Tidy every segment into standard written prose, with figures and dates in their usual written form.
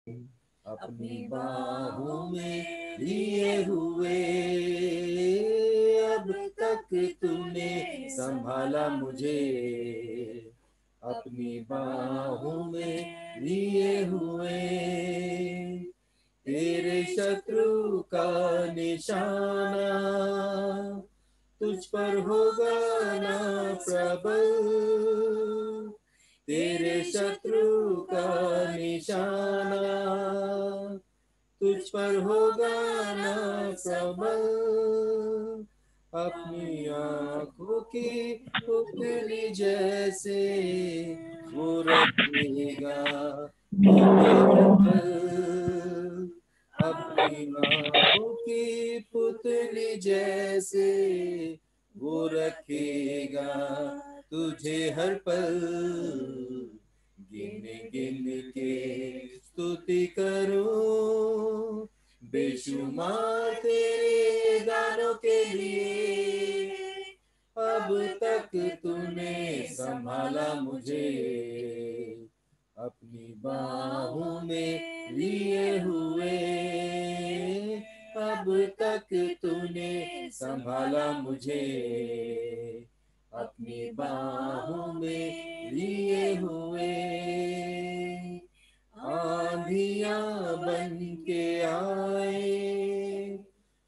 अपनी बाहों में लिए हुए, अब तक तूने संभाला मुझे। अपनी बाहों में लिए हुए, तेरे शत्रु का निशाना तुझ पर होगा ना प्रबल। तेरे शत्रु का निशाना तुझ पर होगा ना प्रबल। अपनी आंखों की पुतली जैसे वो रखेगा तुझे हर पल। अपनी आंखों की पुतली जैसे वो रखेगा तुझे हर पल। गिन गिन के स्तुति करूं, बेशुमार तेरे दानों के लिए। अब तक तूने संभाला मुझे, अपनी बाहों में लिए हुए। अब तक तूने संभाला मुझे, अपनी बाहों में लिए हुए। आंधियां बन के आए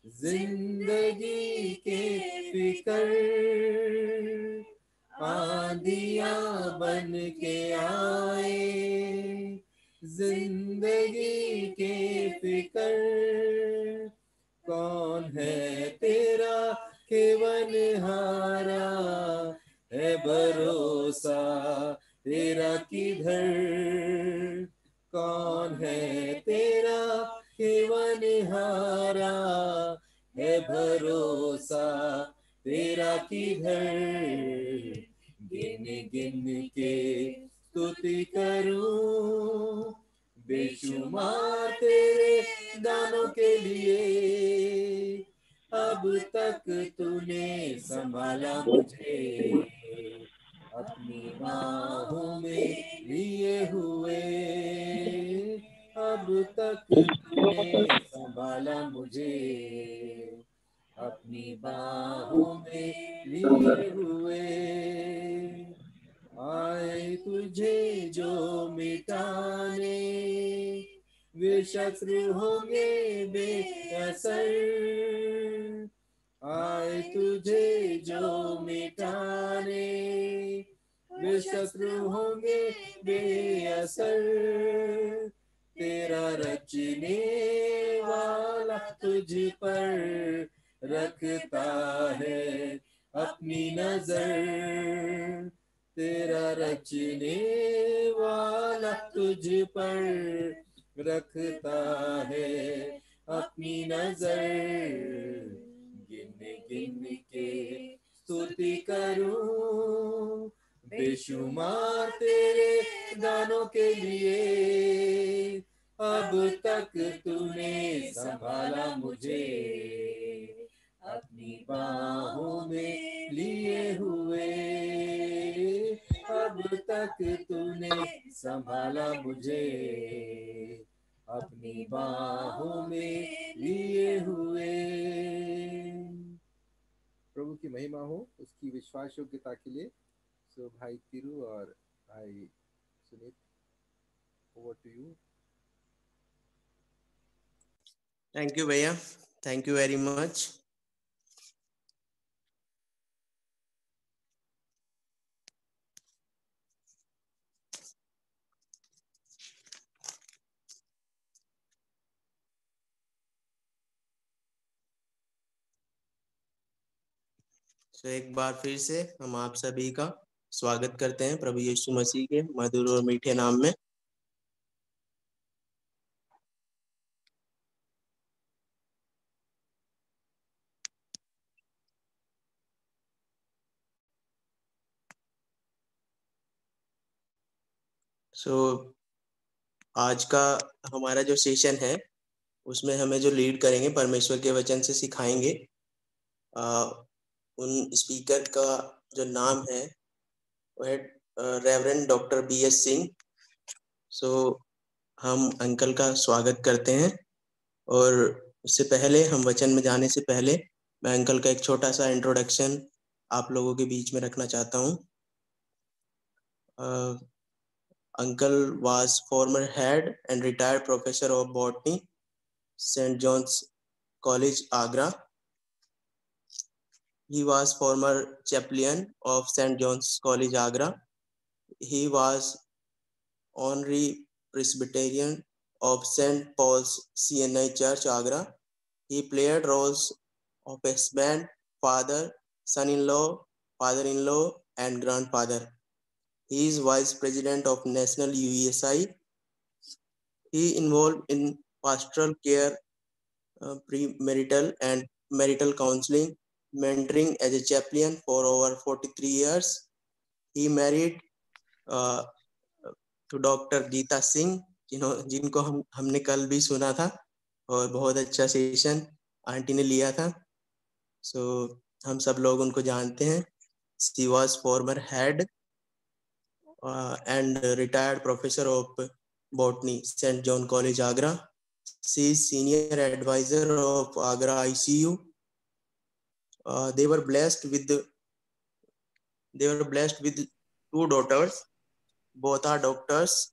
जिंदगी के फिकर, आंधियां बन के आए जिंदगी के फिकर। कौन है तेरा केवल हारा, है भरोसा तेरा किधर। कौन है तेरा केवल हारा, है भरोसा तेरा किधर। गिन गिन के स्तुति करूं, बेशुमार तेरे दानों के लिए। अब तक तूने संभाला मुझे, अपनी बाहों में लिए हुए। अब तक तूने संभाला मुझे, अपनी बाहों में लिए हुए। आए तुझे जो मिटाने, वे शत्रु होंगे बेअसर। आए तुझे जो मिटाने, वे शत्रु होंगे बेअसर। तेरा रचने वाला तुझ पर रखता है अपनी नजर। तेरा रचने वाला तुझ पर रखता है अपनी नजर। गिन गिन के स्तुति करूं, बेशुमार तेरे दानों के लिए। अब तक तूने संभाला मुझे, अपनी बाहों में लिए हुए। अब तक तूने संभाला मुझे, अपनी बाहों में लिए हुए। प्रभु की महिमा हो, उसकी विश्वास योग्यता के लिए। सो भाई तिरु और भाई Sunit, over to you. Thank you भैया, थैंक यू वेरी मच। तो एक बार फिर से हम आप सभी का स्वागत करते हैं प्रभु यीशु मसीह के मधुर और मीठे नाम में। सो आज का हमारा जो सेशन है उसमें हमें जो लीड करेंगे, परमेश्वर के वचन से सिखाएंगे, उन स्पीकर का जो नाम है वो है रेवरेंड डॉक्टर BS सिंह। सो हम अंकल का स्वागत करते हैं। और उससे पहले, हम वचन में जाने से पहले, मैं अंकल का एक छोटा सा इंट्रोडक्शन आप लोगों के बीच में रखना चाहता हूँ। Uncle was former head and retired professor of botany, St. John's College, Agra. He was former chaplain of St. John's College, Agra. He was honorary Presbyterian of St. Paul's CNI Church, Agra. He played roles of husband, father, son-in-law, father-in-law, and grandfather. He is vice president of National UESI. He involved in pastoral care, premarital and marital counseling, mentoring as a chaplain for over 43 years. He married to Dr. Geeta Singh, जिनको हमने कल भी सुना था, और बहुत अच्छा session aunty ने लिया था। सो हम सब लोग उनको जानते हैं। She was former head and retired professor of botany, St. John College, Agra. She is senior advisor of Agra ICU. They were blessed with 2 daughters. Both are doctors,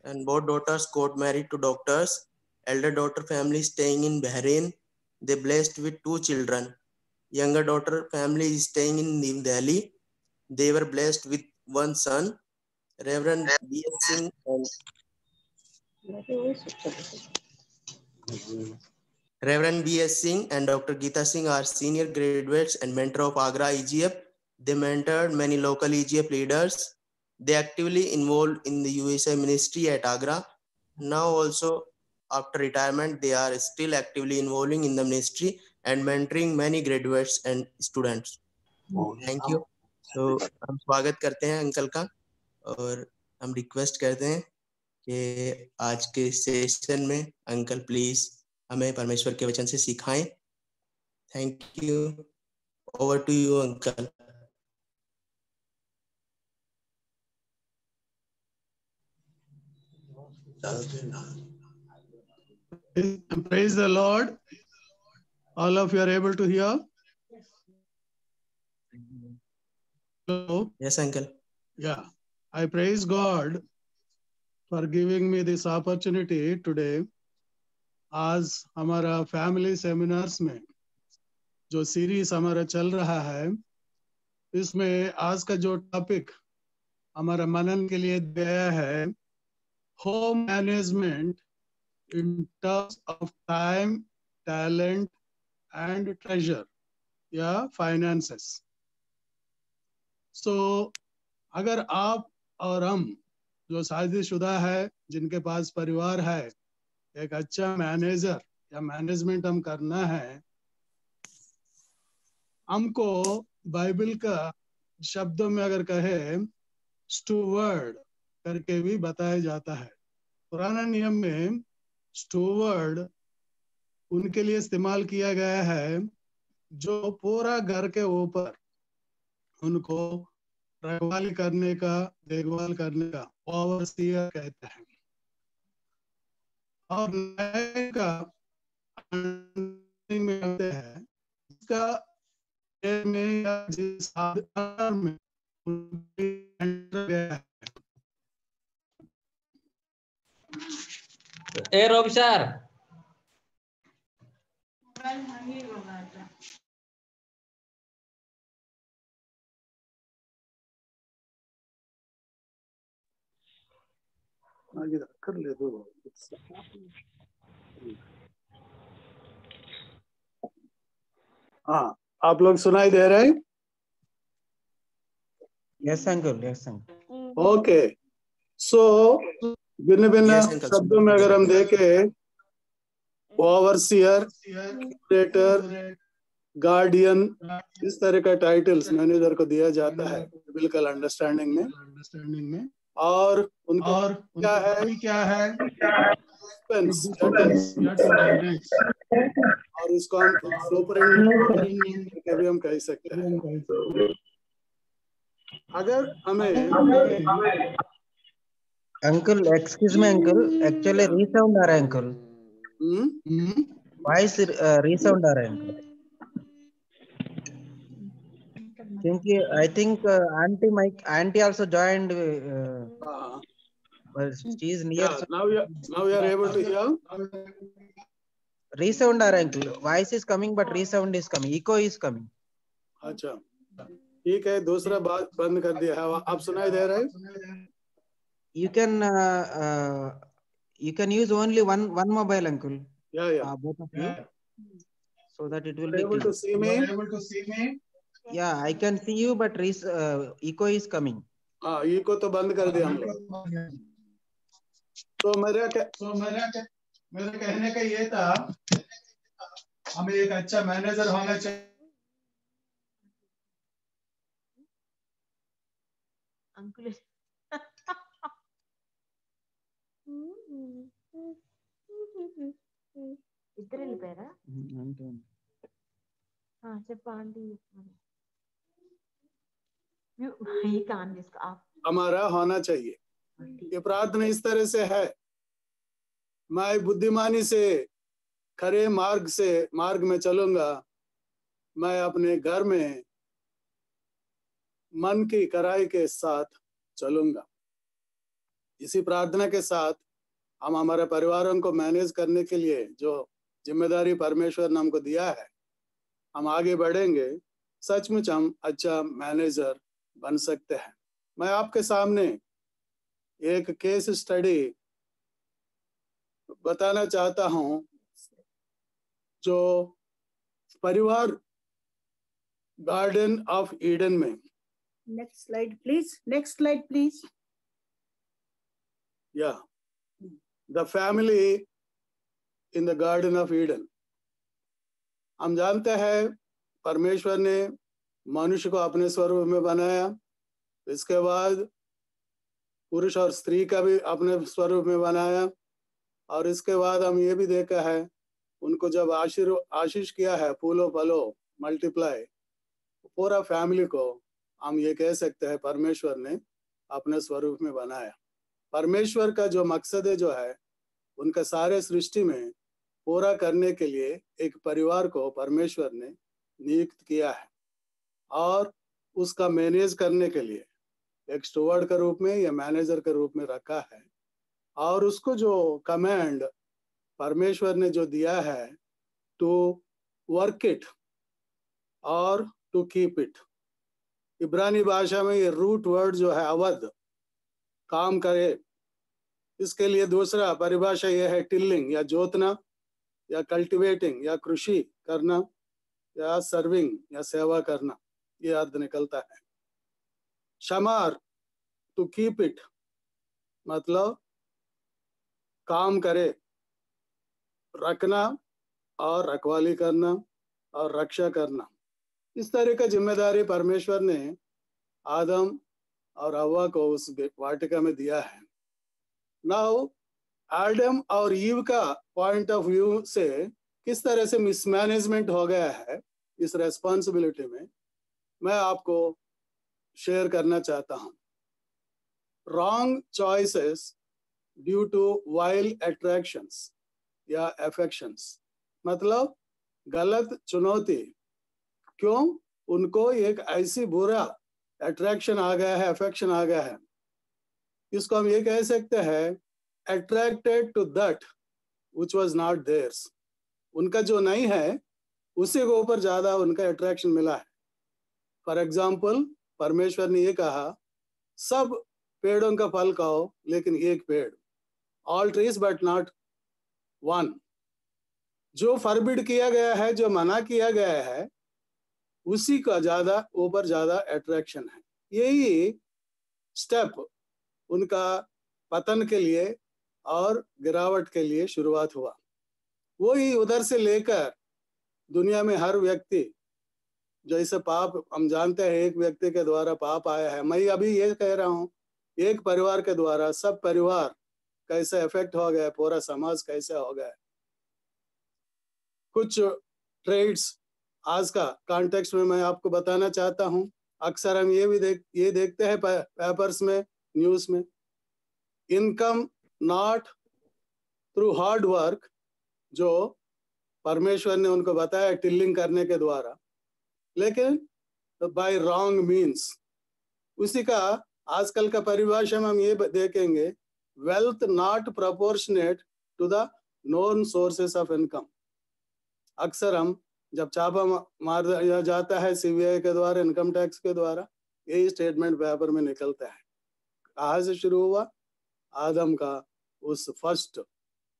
and both daughters got married to doctors. Elder daughter family staying in Bahrain. They blessed with 2 children. Younger daughter family is staying in New Delhi. They were blessed with 1 son. Reverend B.S. Singh and Reverend B.S. Singh and Dr. Geeta Singh are senior graduates and mentor of Agra EGF. They mentored many local EGF leaders. They actively involved in the USA ministry at Agra. Now also, after retirement, they are still actively involving in the ministry and mentoring many graduates and students. Thank you. So, हम स्वागत करते हैं uncle का, और हम request करते हैं कि आज के सेशन में अंकल प्लीज हमें परमेश्वर के वचन से सिखाएं। Thank you. Over to you uncle. Praise the Lord. All of you are able to hear? Hello? Yes, uncle. Yeah. I praise God for giving me this opportunity today. आज हमारा family seminars में जो series हमारा चल रहा है, इसमें आज का जो टॉपिक हमारा मनन के लिए दिया है, home management in terms of time, talent and treasure या finances. So अगर आप और हम जो शादीशुदा है, जिनके पास परिवार है, एक अच्छा मैनेजर या मैनेजमेंट हम करना है, हमको बाइबल का शब्दों में अगर कहे स्टूवर्ड करके भी बताया जाता है। पुराना नियम में स्टूवर्ड उनके लिए इस्तेमाल किया गया है जो पूरा घर के ऊपर उनको रखवाली करने का, देखभाल करने का ओवरसीयर कहते हैं। और नए का में कहते हैं इसका में या जिस आधार में गया है। ए रवि सर, आगे कर ले दो। हाँ, आप लोग सुनाई दे रहे हैं? Yes uncle, yes uncle. Okay, so भिन्न भिन्न शब्दों में अगर हम देखें, ओवरसियर, क्यूरेटर, गार्डियन, इस तरह का टाइटल्स मैनेजर को दिया जाता है बिल्कुल अंडरस्टैंडिंग में। और उनका क्या है और इसको हम सुपरिटेंडेंट करके भी हम कह सकते हैं। अगर हमें uncle excuse me uncle, actually resound आ रहा है अंकल, वॉइस रीसाउंड आ रहा है अंकल, क्योंकि I think aunty also joined, she is near. Now you are able to hear? Resound आ रहा है uncle, voice is coming but resound is coming, echo is coming. अच्छा ठीक है, दूसरा बात बंद कर दिया है, अब सुनाई दे रहा है? You can use only one mobile uncle, Yeah. both of you, so that it will be Able to clear. see me? Yeah, I can see you but echo is coming. हाँ, echo तो बंद कर दिया हम लोग। तो मेरा कहने का ये था, हमें एक अच्छा मैनेजर होना चाहिए। अंकुल ఇద్దరు వెళ్ళిపోయారా? చెప్పా ఆంటీ ये कान जिसका आप हमारा होना चाहिए, ये प्रार्थना इस तरह से है, मैं बुद्धिमानी से खरे मार्ग में चलूंगा, मैं अपने घर में मन की कराई के साथ चलूंगा। इसी प्रार्थना के साथ हम हमारे परिवारों को मैनेज करने के लिए जो जिम्मेदारी परमेश्वर ने हमको दिया है, हम आगे बढ़ेंगे, सचमुच हम अच्छा मैनेजर बन सकते हैं। मैं आपके सामने एक केस स्टडी बताना चाहता हूं, जो परिवार गार्डन ऑफ ईडन में। Next slide please. या the family in the garden of Eden. हम जानते हैं परमेश्वर ने मनुष्य को अपने स्वरूप में बनाया, इसके बाद पुरुष और स्त्री का भी अपने स्वरूप में बनाया, और इसके बाद हम ये भी देखा है उनको जब आशीष किया है, फूलो फलो मल्टीप्लाई, पूरा फैमिली को हम ये कह सकते हैं परमेश्वर ने अपने स्वरूप में बनाया। परमेश्वर का जो मकसद है जो है उनका सारे सृष्टि में पूरा करने के लिए एक परिवार को परमेश्वर ने नियुक्त किया है, और उसका मैनेज करने के लिए एक स्टुवर्ड के रूप में या मैनेजर के रूप में रखा है। और उसको जो कमांड परमेश्वर ने जो दिया है, टू वर्क इट और टू कीप इट। इब्रानी भाषा में ये रूट वर्ड जो है अवध, काम करे। इसके लिए दूसरा परिभाषा यह है टिलिंग या जोतना, या कल्टिवेटिंग या कृषि करना, या सर्विंग या सेवा करना, ये अर्थ निकलता है। शमार, टू कीप इट, मतलब काम करे, रखना और रखवाली करना और रक्षा करना। इस तरह का जिम्मेदारी परमेश्वर ने आदम और हव्वा को उस वाटिका में दिया है। नाउ आदम और ईव का पॉइंट ऑफ व्यू से किस तरह से मिसमैनेजमेंट हो गया है इस रेस्पॉन्सिबिलिटी में, मैं आपको शेयर करना चाहता हूं। Wrong choices due to wild attractions या अफेक्शंस, मतलब गलत चुनौती, क्यों? उनको एक ऐसी बुरा अट्रैक्शन आ गया है, अफेक्शन आ गया है। इसको हम ये कह सकते हैं attracted to that which was not theirs. उनका जो नहीं है उसी के ऊपर ज्यादा उनका अट्रैक्शन मिला है। फॉर एग्जाम्पल, परमेश्वर ने ये कहा सब पेड़ों का फल खाओ लेकिन एक पेड़, all trees but not one. जो फॉरबिड किया गया है, जो मना किया गया है, उसी का ज्यादा ऊपर ज्यादा अट्रैक्शन है। यही स्टेप उनका पतन के लिए और गिरावट के लिए शुरुआत हुआ। वही उधर से लेकर दुनिया में हर व्यक्ति, जैसे पाप हम जानते हैं एक व्यक्ति के द्वारा पाप आया है, मैं अभी ये कह रहा हूँ एक परिवार के द्वारा सब परिवार कैसे इफेक्ट हो गया, पूरा समाज कैसे हो गया। कुछ ट्रेड्स आज का कॉन्टेक्स्ट में मैं आपको बताना चाहता हूँ। अक्सर हम ये देखते हैं पेपर्स में, न्यूज़ में, income not through hard work, जो परमेश्वर ने उनको बताया टिलिंग करने के द्वारा, लेकिन बाय रॉन्ग मीन्स। उसी का आजकल का परिभाषा में हम ये देखेंगे, wealth not proportionate to the known sources of income. अक्सर हम जब छापा मार दिया जाता है सीबीआई के द्वारा, इनकम टैक्स के द्वारा, यही स्टेटमेंट पेपर में निकलता है। कहाँ से शुरू हुआ? आदम का उस फर्स्ट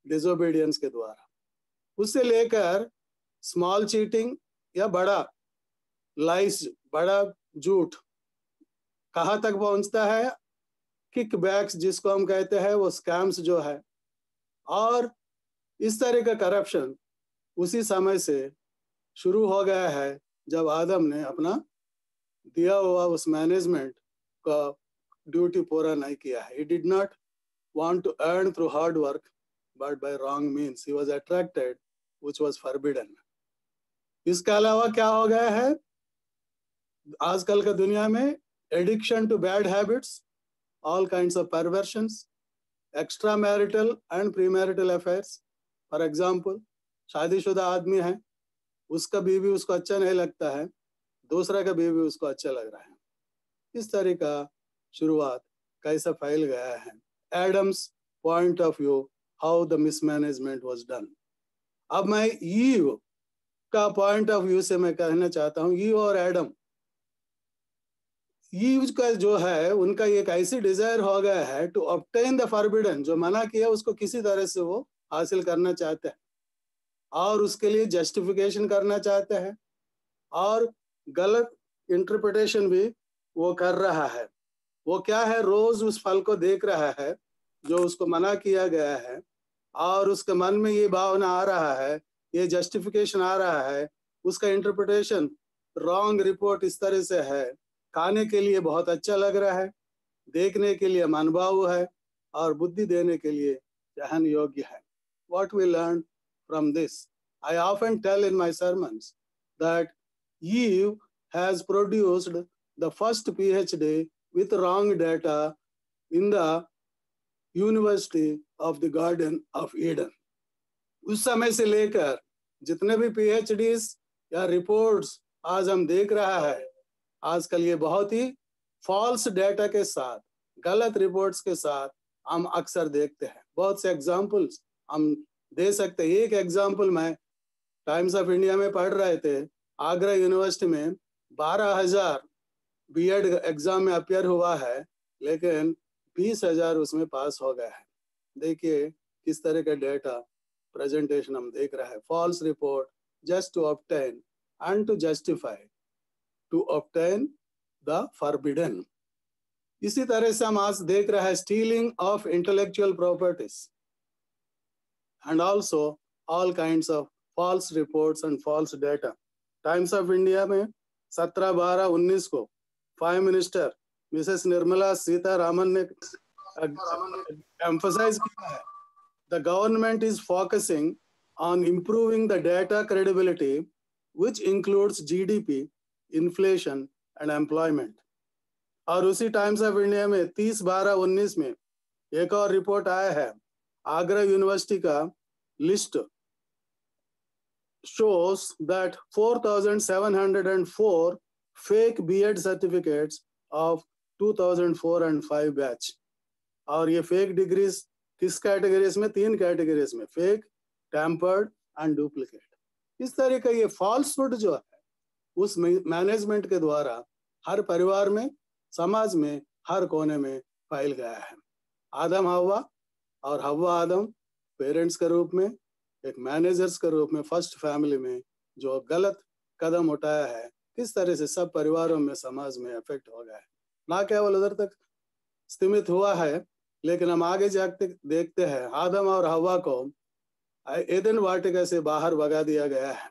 डिसोबीडियंस के द्वारा। उससे लेकर स्मॉल चीटिंग या बड़ा लाइस, बड़ा झूठ, कहाँ तक पहुंचता है? किकबैक्स जिसको हम कहते हैं, वो स्कैम्स जो है, और इस तरह का करप्शन उसी समय से शुरू हो गया है जब आदम ने अपना दिया हुआ उस मैनेजमेंट का ड्यूटी पूरा नहीं किया है। He did not want to earn through hard work, but by wrong means. He was attracted, which was forbidden. इसके अलावा क्या हो गया है आजकल का दुनिया में? Addiction to bad habits, all kinds of perversions, extra marital and pre marital affairs. For example, शादीशुदा आदमी है, उसका बीवी उसको अच्छा नहीं लगता है, दूसरा का बीवी उसको अच्छा लग रहा है। इस तरह का शुरुआत कैसा फैल गया है? Adam's point of view, how the mismanagement was done. अब मैं ईव का पॉइंट ऑफ व्यू से मैं कहना चाहता हूँ, ईव और एडम, ईव का जो है उनका एक ऐसी डिजायर हो गया है टू ऑब्टेन द फॉरबिडन, जो मना किया उसको किसी तरह से वो हासिल करना चाहते हैं और उसके लिए जस्टिफिकेशन करना चाहते हैं, और गलत इंटरप्रिटेशन भी वो कर रहा है। वो क्या है? रोज उस फल को देख रहा है जो उसको मना किया गया है, और उसके मन में ये भावना आ रहा है, ये जस्टिफिकेशन आ रहा है, उसका इंटरप्रिटेशन रॉन्ग रिपोर्ट इस तरह से है, खाने के लिए बहुत अच्छा लग रहा है, देखने के लिए मनभाऊ है, और बुद्धि देने के लिए सहन योग्य है। What we learn from this? I often tell in my sermons that Eve has produced the first PhD with wrong data in the University of the Garden of Eden. उस समय से लेकर जितने भी PhDs या रिपोर्ट्स आज हम देख रहा है, आजकल ये बहुत ही फॉल्स डेटा के साथ, गलत रिपोर्ट्स के साथ हम अक्सर देखते हैं। बहुत से एग्जाम्पल्स हम दे सकते हैं। एक एग्जाम्पल मैं टाइम्स ऑफ इंडिया में पढ़ रहे थे, आगरा यूनिवर्सिटी में 12,000 बीएड एग्जाम में अपियर हुआ है, लेकिन 20,000 उसमें पास हो गया है। देखिए किस तरह का डेटा प्रेजेंटेशन हम देख रहा है। False report just to obtain and to justify, to obtain the forbidden. इसी तरह से हम आज देख रहे हैं stealing of intellectual properties and also all kinds of false reports and false data. Times of India में 17/12/19 को prime minister Mrs Nirmala Sitharaman ने emphasize किया है, the government is focusing on improving the data credibility, which includes GDP, inflation and employment. और उसी times of India में 30/12/19 में एक और रिपोर्ट आया है, आगरा यूनिवर्सिटी का list shows that 4,704 fake B.Ed certificates of 2004 and 5 batch. और ये फेक डिग्रीज किस कैटेगरीज में? 3 कैटेगरीज में, फेक, टैम्पर्ड एंड डुप्लीकेट। इस तरह का ये फॉल्सहुड जो है उस मैनेजमेंट के द्वारा हर परिवार में, समाज में, हर कोने में फैल गया है। आदम हव्वा और हव्वा आदम पेरेंट्स के रूप में, एक मैनेजर्स के रूप में फर्स्ट फैमिली में जो गलत कदम उठाया है, किस तरह से सब परिवारों में, समाज में इफेक्ट हो गया है। ना केवल उधर तक सीमित हुआ है, लेकिन हम आगे जाके देखते हैं आदम और हव्वा को एदन वाटिका से बाहर भगा दिया गया है।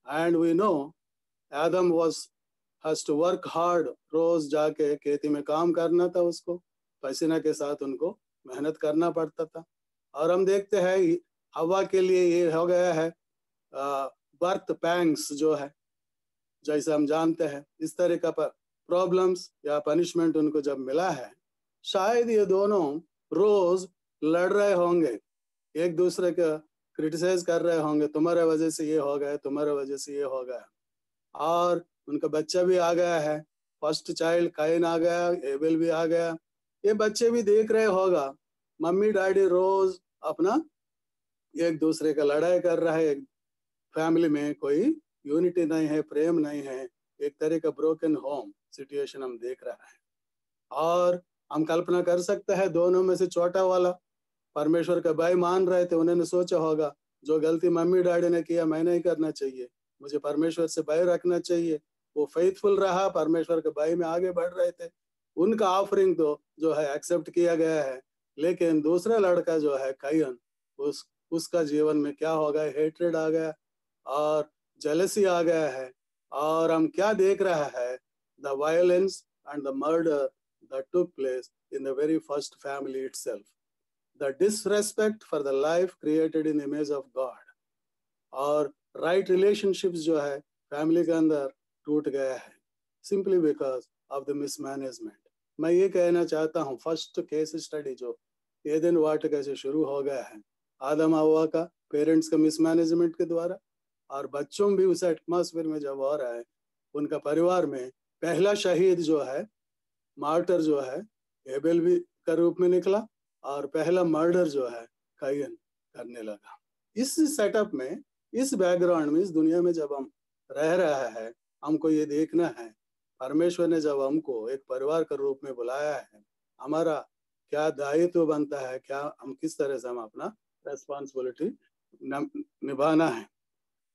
And we know Adam has to work hard, रोज जाके खेती में काम करना था, उसको पसीना के साथ उनको मेहनत करना पड़ता था। और हम देखते हैं हवा के लिए ये हो गया है बर्थ पैंग्स जो है, जैसे हम जानते हैं, इस तरह का प्रॉब्लम्स या पनिशमेंट उनको जब मिला है, शायद ये दोनों रोज लड़ रहे होंगे, एक दूसरे का क्रिटिसाइज कर रहे होंगे, तुम्हारे वजह से ये हो गया, तुम्हारे वजह से ये हो गया, और उनका बच्चा भी आ गया है, फर्स्ट चाइल्ड काइन आ गया, एबेल भी आ गया। ये बच्चे भी देख रहे होगा मम्मी डैडी रोज अपना एक दूसरे का लड़ाई कर रहा है, फैमिली में कोई यूनिटी नहीं है, प्रेम नहीं है, एक तरह का ब्रोकन होम सिचुएशन हम देख रहा है। और हम कल्पना कर सकते हैं दोनों में से छोटा वाला परमेश्वर का भाई मान रहे थे, उन्होंने सोचा होगा जो गलती मम्मी डैडी ने किया मैं नहीं करना चाहिए, मुझे परमेश्वर से भय रखना चाहिए। वो फेथफुल रहा, परमेश्वर के भाई में आगे बढ़ रहे थे, उनका ऑफरिंग तो जो है एक्सेप्ट किया गया है। लेकिन दूसरा लड़का जो है कायन, उसका जीवन में क्या हो गया, हेट्रेड आ गया और जेलसी आ गया है। और हम क्या देख रहा है, the violence and the murder that took place in the very first family itself, the disrespect for the life created in image of God, और right relationships जो है फैमिली के अंदर टूट गया है simply because of the mismanagement। मैं ये कहना चाहता हूँ, फर्स्ट केस स्टडी जो एदन वाटिका से शुरू हो गया है, आदम हव्वा का पेरेंट्स का मिसमैनेजमेंट के द्वारा, और बच्चों भी उस एटमॉस्फेयर में जब हो रहा है, उनका परिवार में पहला शहीद जो है, मार्टर जो है, एबेल भी का रूप में निकला, और पहला मर्डर जो है कायन करने लगा। इस सेटअप में, इस बैकग्राउंड में, इस दुनिया में जब हम रह रहा है, हमको ये देखना है परमेश्वर ने जब हमको एक परिवार के रूप में बुलाया है, हमारा क्या दायित्व बनता है, क्या हम किस तरह से हम अपना रेस्पॉन्सिबिलिटी निभाना है।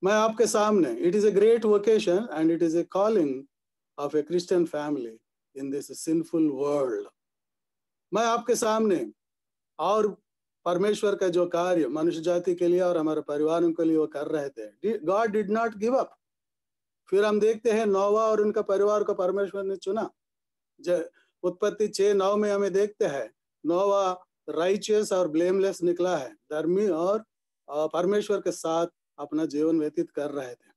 मैं आपके सामने, it is a great vocation and it is a calling of a Christian family in this sinful world। मैं आपके सामने और परमेश्वर का जो कार्य मनुष्य जाति के लिए और हमारे परिवारों के लिए वो कर रहे थे, God did not give up। फिर हम देखते हैं नोवा और उनका परिवार को परमेश्वर ने चुना। उत्पत्ति 6:9 में हमें देखते हैं नोवा राइचियस और ब्लेमलेस निकला है, धर्मी और परमेश्वर के साथ अपना जीवन व्यतीत कर रहे थे।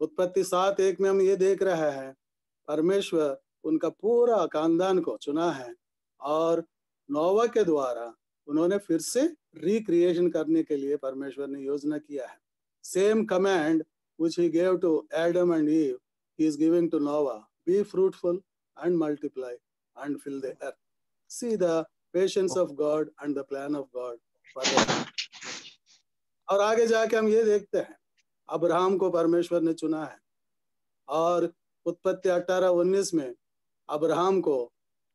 उत्पत्ति 7:1 में हम ये देख रहे हैं परमेश्वर उनका पूरा खानदान को चुना है, और नोवा के द्वारा उन्होंने फिर से रिक्रिएशन करने के लिए परमेश्वर ने योजना किया है। Same command which he gave to Adam and Eve, he is giving to Noah, be fruitful and multiply and fill the earth। See the patience of God and the plan of God for the। और आगे जाके हम ये देखते हैं Abraham को परमेश्वर ने चुना है, और उत्पत्ति 18:19 में अब्राहम को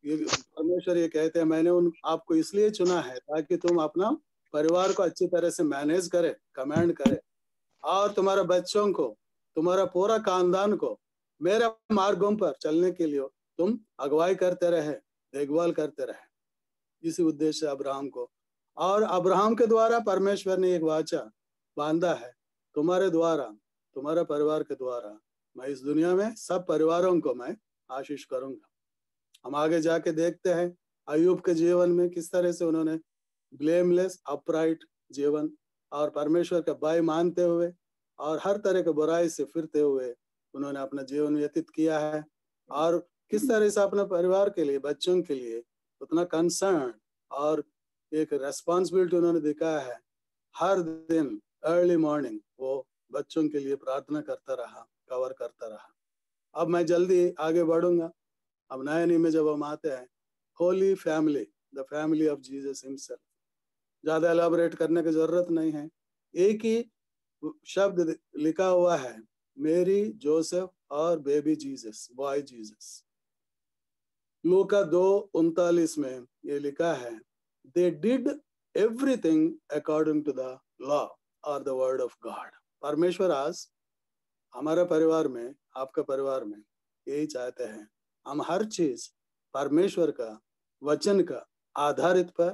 परमेश्वर ये कहते हैं मैंने आपको इसलिए चुना है ताकि तुम अपना परिवार को अच्छी तरह से मैनेज करे, कमांड करे, और तुम्हारे बच्चों को, तुम्हारा पूरा खानदान को मेरे मार्गों पर चलने के लिए तुम अगुवाई करते रहे, देखभाल करते रहे। इसी उद्देश्य से अब्राहम को, और अब्राहम के द्वारा परमेश्वर ने एक वाचा बांधा है, तुम्हारे द्वारा, तुम्हारे परिवार के द्वारा मैं इस दुनिया में सब परिवारों को मैं आशीष करूंगा। हम आगे जाके देखते हैं अय्यूब के जीवन में किस तरह से उन्होंने ब्लेमलेस अपराइट जीवन और परमेश्वर का भय मानते हुए और हर तरह के बुराई से फिरते हुए उन्होंने अपना जीवन व्यतीत किया है, और किस तरह से अपने परिवार के लिए, बच्चों के लिए उतना कंसर्न और एक रेस्पॉन्सिबिलिटी उन्होंने दिखाया है। हर दिन अर्ली मॉर्निंग वो बच्चों के लिए प्रार्थना करता रहा, कवर करता रहा। अब मैं जल्दी आगे बढ़ूंगा। अब नए नियम में जब हम आते हैं, Holi family, the family of Jesus himself, ज्यादा एलाबोरेट करने की जरूरत नहीं है, एक ही शब्द लिखा हुआ है, मेरी, जोसेफ और बेबी जीसस, बॉय जीसस। लूका 2:39 में ये लिखा है, they did everything according to the law और द वर्ड ऑफ गॉड। परमेश्वर आज हमारे परिवार में, आपका परिवार में यही चाहते हैं, हम हर चीज परमेश्वर का वचन का आधारित पर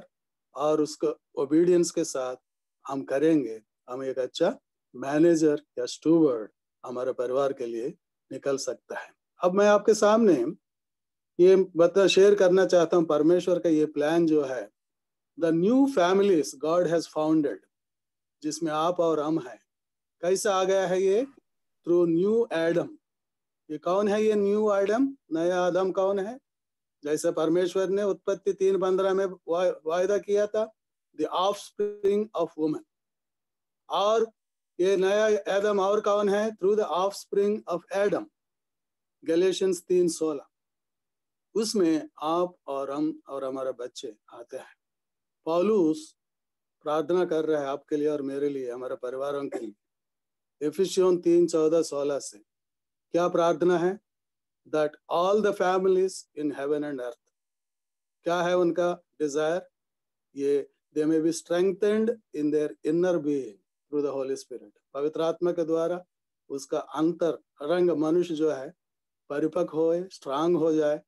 और उसको ओबीडियंस के साथ हम करेंगे, हम एक अच्छा मैनेजर या स्टूवर्ड हमारे परिवार के लिए निकल सकता है। अब मैं आपके सामने ये शेयर करना चाहता हूँ परमेश्वर का ये प्लान जो है, the new families God has founded, जिसमें आप और हम हैं। कैसा आ गया है ये? Through new Adam. ये कौन है ये न्यू एडम, नया आदम कौन है? जैसे परमेश्वर ने उत्पत्ति 3:15 में वायदा किया था, द ऑफस्प्रिंग ऑफ वुमन, और ये नया एडम और कौन है? Through the offspring of Adam, Galatians 3:16, उसमें आप और हम और हमारे बच्चे आते हैं। पौलुस प्रार्थना कर रहा है आपके लिए और मेरे लिए, हमारे परिवारों के लिए। एफिसियन 3:14-16 से क्या प्रार्थना है? That all the families in heaven and earth, क्या है उनका डिजायर? ये they may be strengthened in their inner being through the holy spirit, पवित्र आत्मा के द्वारा उसका अंतर रंग मनुष्य जो है परिपक्व होए, स्ट्रांग हो जाए,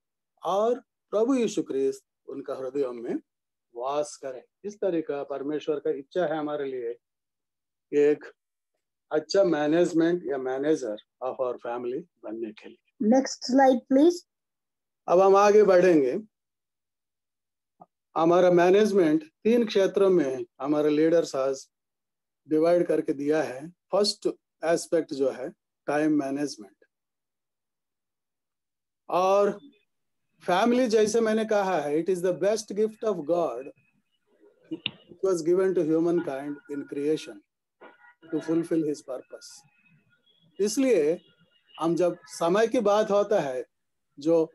और प्रभु यीशु ख्रिस्त उनका हृदय में वास करे। इस तरह का परमेश्वर का इच्छा है हमारे लिए, एक अच्छा मैनेजमेंट या मैनेजर ऑफ आवर फैमिली बनने के लिए। Next slide please. अब हम आगे बढ़ेंगे। हमारा मैनेजमेंट 3 क्षेत्रों में हमारे लीडर्स आज डिवाइड करके दिया है। फर्स्ट एस्पेक्ट जो है टाइम मैनेजमेंट, और फैमिली जैसे मैंने कहा है, it is the best gift of God, it was given to humankind in creation to fulfil his purpose. इसलिए हम जब समय की बात होता है, जो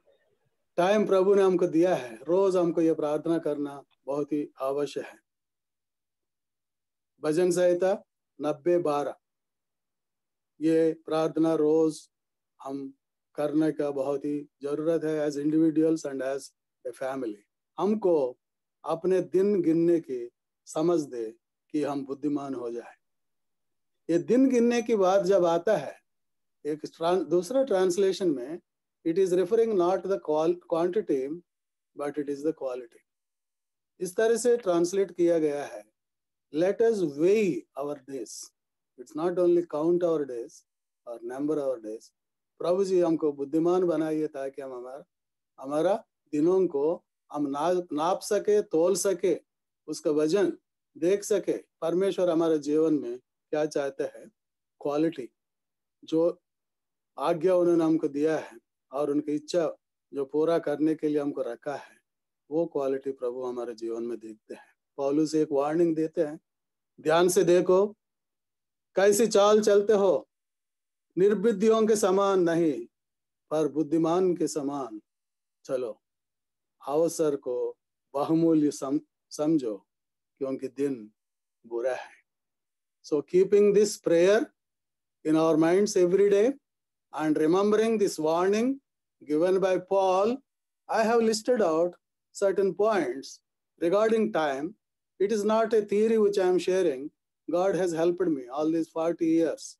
टाइम प्रभु ने हमको दिया है, रोज हमको ये प्रार्थना करना बहुत ही आवश्यक है। भजन संहिता 90:12, ये प्रार्थना रोज हम करने का बहुत ही जरूरत है, as individuals and as a family. हमको अपने दिन गिनने की समझ दे कि हम बुद्धिमान हो जाए। ये दिन गिनने की बात जब आता है, एक दूसरा ट्रांसलेशन में it is referring not the quantity but it is the quality. इस तरह से ट्रांसलेट किया गया है, let us weigh our days, it's not only count our days और नंबर आवर डेज। प्रभु जी हमको बुद्धिमान बनाइए ताकि हम हमारा दिनों को हम नाप सके, तोल सके, उसका वजन देख सके। परमेश्वर हमारे जीवन में क्या चाहते हैं? क्वालिटी, जो आज्ञा उन्होंने हमको दिया है और उनकी इच्छा जो पूरा करने के लिए हमको रखा है, वो क्वालिटी प्रभु हमारे जीवन में देखते हैं। पौलुस एक वार्निंग देते हैं, ध्यान से देखो कैसी चाल चलते हो, निर्बुद्धियों के समान नहीं पर बुद्धिमान के समान चलो, अवसर को बहुमूल्य समझो क्योंकि दिन बुरा है। So keeping this prayer in our minds every day and remembering this warning given by Paul, I have listed out certain points regarding time. It is not a theory which I am sharing. God has helped me all these 40 years,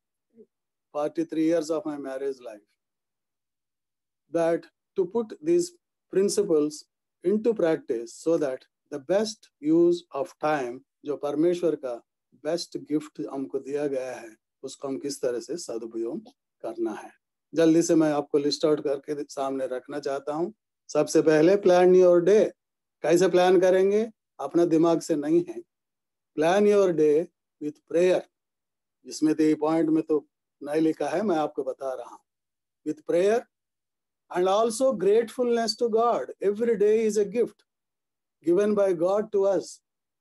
43 years of my marriage life, that to put these principles into practice so that the best use of time, जो परमेश्वर का best gift हमको दिया गया है, उसको हम किस तरह से सदुपयोग करना है। जल्दी से मैं आपको लिस्ट आउट करके सामने रखना चाहता हूँ। सबसे पहले प्लान योर डे। कैसे प्लान करेंगे? अपना दिमाग से नहीं है। Plan your day with prayer. इसमें तो ये पॉइंट में तो नहीं लिखा है, मैं आपको बता रहा हूँ। With prayer and also gratefulness to God. Every day is a gift given by God to us,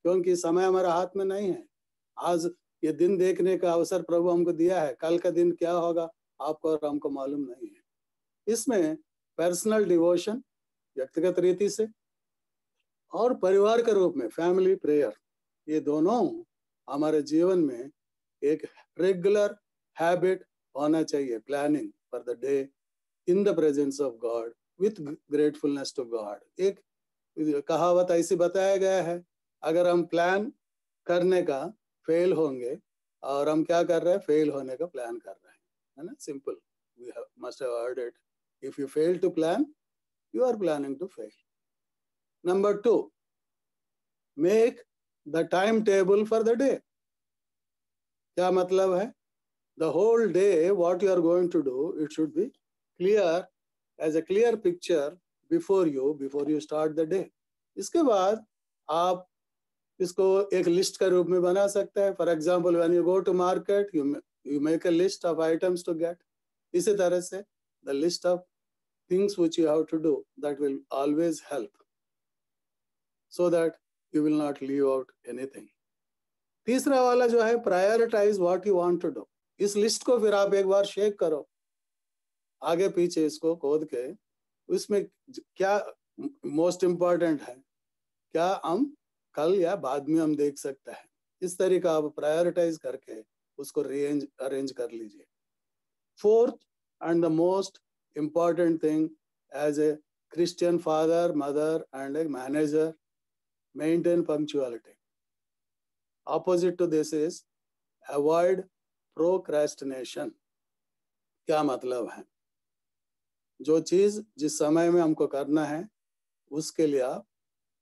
क्योंकि समय हमारा हाथ में नहीं है। आज ये दिन देखने का अवसर प्रभु हमको दिया है, कल का दिन क्या होगा आपको और हमको मालूम नहीं है। इसमें पर्सनल डिवोशन व्यक्तिगत रीति से और परिवार के रूप में फैमिली प्रेयर, ये दोनों हमारे जीवन में एक रेगुलर हैबिट होना चाहिए। Planning for the day in the presence of God with gratefulness to God। एक कहावत ऐसी बताया गया है, अगर हम प्लान करने का फेल होंगे और हम क्या कर रहे हैं? फेल होने का प्लान कर रहे हैं, है ना? Simple, we must have heard it. If you fail to plan, you are planning to fail. Number 2, make the timetable for the day। क्या मतलब है? The whole day what you are going to do, it should be clear, as a clear picture before you start the day। इसके बाद आप इसको एक list का रूप में बना सकते हैं। For example, when you go to market, you make a list of items to get। इसी तरह से the list of things which you have to do that will always help, so that you will not leave out anything. तीसरा वाला जो है, prioritize what you want to do. इस list को फिर आप एक बार शेक करो, आगे पीछे इसको खोद के, उसमें क्या मोस्ट इम्पोर्टेंट है, क्या हम कल या बाद में हम देख सकते हैं. इस तरीका आप प्रायोरिटाइज करके उसको अरेंज कर लीजिए. Fourth and the most important thing as a Christian father, mother, and a manager, maintain punctuality. Opposite to this is avoid procrastination. क्या मतलब है? जो चीज जिस समय में हमको करना है उसके लिए आप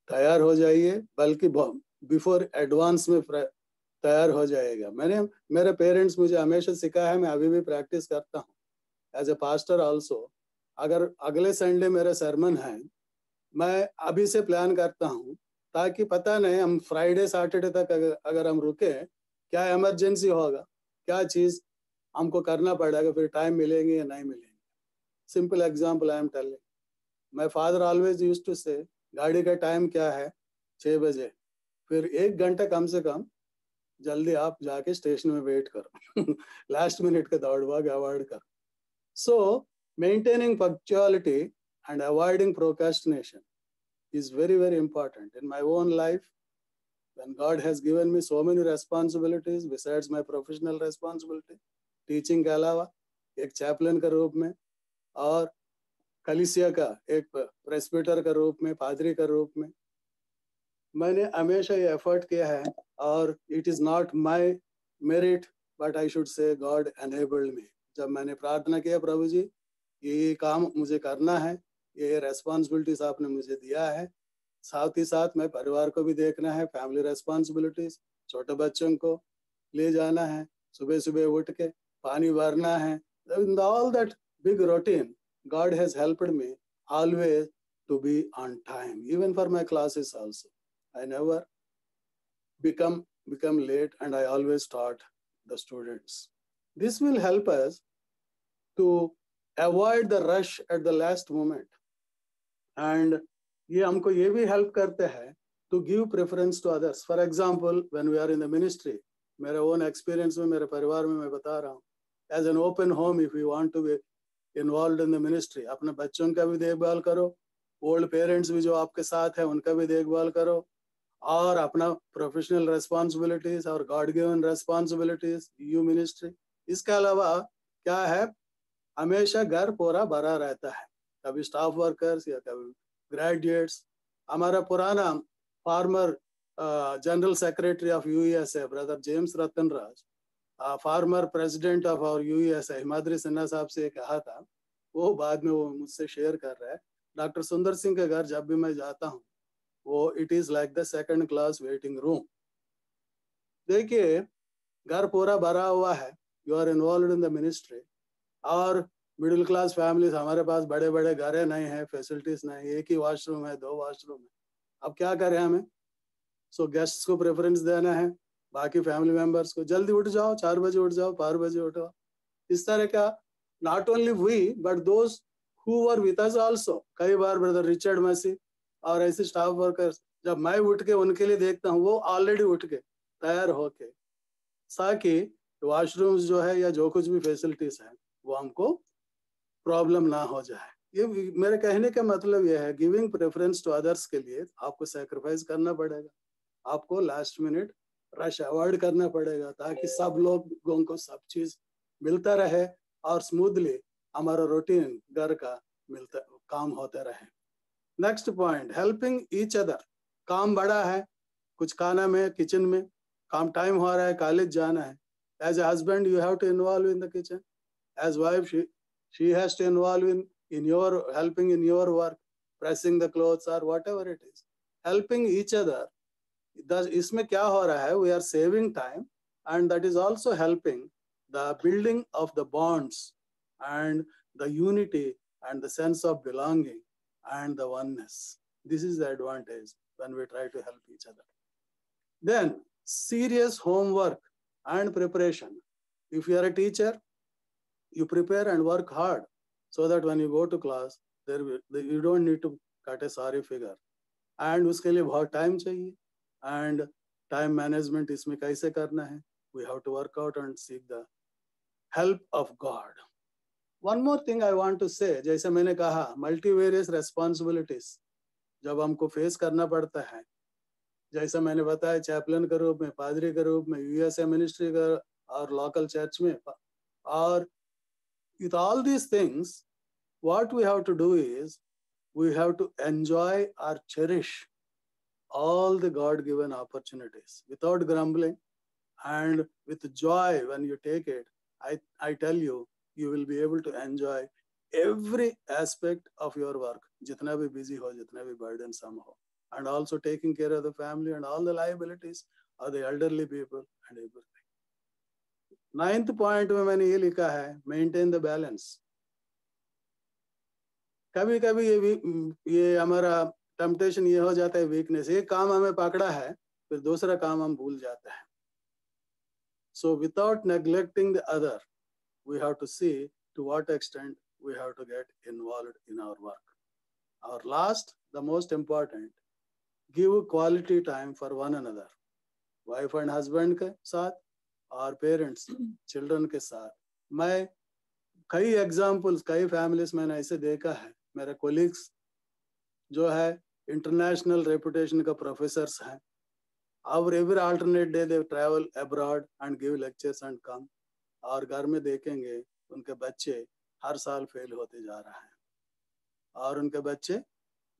तैयार हो जाइए, बल्कि बिफोर एडवांस में तैयार हो जाएगा. मेरे पेरेंट्स मुझे हमेशा सिखाया है, मैं अभी भी प्रैक्टिस करता हूँ एज ए पास्टर ऑल्सो. अगर अगले संडे मेरा सरमन है, मैं अभी से प्लान करता हूँ, ताकि पता नहीं हम फ्राइडे सैटरडे तक अगर हम रुके, क्या इमरजेंसी होगा, क्या चीज हमको करना पड़ेगा, फिर टाइम मिलेंगे या नहीं मिलेंगे. Simple example I am telling. My father always used to say, गाड़ी का टाइम क्या है, 6 बजे, फिर 1 घंटा कम से कम जल्दी आप जाके स्टेशन में वेट करो. लास्ट मिनट का दौड़ भाग अवॉइड करो. सो maintaining punctuality and avoiding procrastination is very, very important. In my own life, when God has given me so many responsibilities besides my professional responsibility, teaching के अलावा एक chaplain के रूप में और कलीसिया का एक प्रेस्बिटर के रूप में, पादरी के रूप में, मैंने हमेशा ये एफर्ट किया है. और it is not my merit, but I should say God enabled me. जब मैंने प्रार्थना किया, प्रभु जी ये काम मुझे करना है, ये रेस्पॉन्सिबिलिटीज आपने मुझे दिया है, साथ ही साथ मैं परिवार को भी देखना है, फैमिली रेस्पॉन्सिबिलिटीज, छोटे बच्चों को ले जाना है, सुबह सुबह उठ के पानी भरना है. In all that big routine, God has helped me always to be on time, even for my classes also. I never become late, and I always taught the students. This will help us to avoid the rush at the last moment, and ये हमको ये भी help करते हैं to give preference to others. For example, when we are in the ministry, मेरे own experience में, मेरे परिवार में मैं बता रहा हूँ, as an open home, if you want to be involved in the ministry, अपने बच्चों का भी देखभाल करो, old parents भी जो आपके साथ हैं उनका भी देखभाल करो, और अपना professional responsibilities और God given responsibilities, you ministry. इसके अलावा क्या है, हमेशा घर पूरा भरा रहता है, कभी स्टाफ वर्कर्स या कभी ग्रेजुएट्स. हमारा पुराना former general secretary of USA brother James Ratan Raj, former president of our USA Himadri Sinha साहब से कहा था, वो बाद में वो मुझसे शेयर कर रहा है. डॉक्टर सुंदर सिंह के घर जब भी मैं जाता हूँ, वो it is like the second class waiting room. देखिए घर पूरा भरा हुआ है, you are involve in the ministry. और मिडिल क्लास फैमिलीज, हमारे पास बड़े बड़े घर नहीं है, फैसिलिटीज नहीं, एक ही वॉशरूम है, 2 वॉशरूम है. अब क्या करें हमें? सो गेस्ट्स को प्रेफरेंस देना है, बाकी फैमिली मेंबर्स को जल्दी उठ जाओ, 4 बजे उठ जाओ, 5 बजे उठो. इस तरह का not only we but those who were with us also. कई बार ब्रदर रिचर्ड मसी और ऐसे स्टाफ वर्कर्स, जब मैं उठ के उनके लिए देखता हूँ, वो ऑलरेडी उठ के तैयार होके, ताकि वॉशरूम्स जो है या जो कुछ भी फैसिलिटीज है वो हमको प्रॉब्लम ना हो जाए. ये मेरे कहने का मतलब ये है, गिविंग प्रेफरेंस टू अदर्स के लिए आपको सैक्रिफाइस करना पड़ेगा, आपको लास्ट मिनट रश अवॉइड करना पड़ेगा, ताकि सब लोगों को सब चीज मिलता रहे और स्मूथली हमारा रूटीन घर का मिलता काम होता रहे. Next point, helping each other. काम बड़ा है, कुछ खाना में, किचन में काम, टाइम हो रहा है, कॉलेज जाना है. As a husband you have to involve in the kitchen. As wife, she has to involve in your helping in your work, pressing the clothes or whatever it is. Helping each other. इसमें क्या हो रहा है? We are saving time, and that is also helping the building of the bonds and the unity and the sense of belonging and the oneness. This is the advantage when we try to help each other. Then serious homework and preparation. If you are a teacher, you prepare and work hard so that when you go to class, You don't need to cut a sorry figure. And उसके लिए बहुत time चाहिए. And time management इसमें कैसे करना है? We have to work out and seek the help of God. One more thing I want to say, जैसे मैंने कहा, multivarious responsibilities जब हमको फेस करना पड़ता है, जैसा मैंने बताया चैपलन के रूप में, पादरी के रूप में, यूएसए मिनिस्ट्री का और लोकल चर्च में, और with all these things, what we have to do is we have to enjoy or cherish all the God-given opportunities without grumbling and with joy. When you take it, I tell you, you will be able to enjoy every aspect of your work, jitna bhi busy ho, jitna bhi burdensome ho, and also taking care of the family and all the liabilities of the elderly people and everything. 9th point में मैंने ये लिखा है, maintain the balance. कभी कभी ये हमारा temptation ये हो जाता है, वीकनेस. एक काम हमें पकड़ा है, फिर दूसरा काम हम भूल जाते हैं. So without neglecting the other, we have to see to what extent we have to get involved in our work. Our last, the most important, give quality time for one another. Wife and husband के साथ और parents, children के साथ. मैं कई examples, कई families मैंने ऐसे देखा है. मेरे colleagues जो है international reputation का professors हैं. और every alternate day they travel abroad and give lectures and come. और घर में देखेंगे उनके बच्चे हर साल फेल होते जा रहे हैं और उनके बच्चे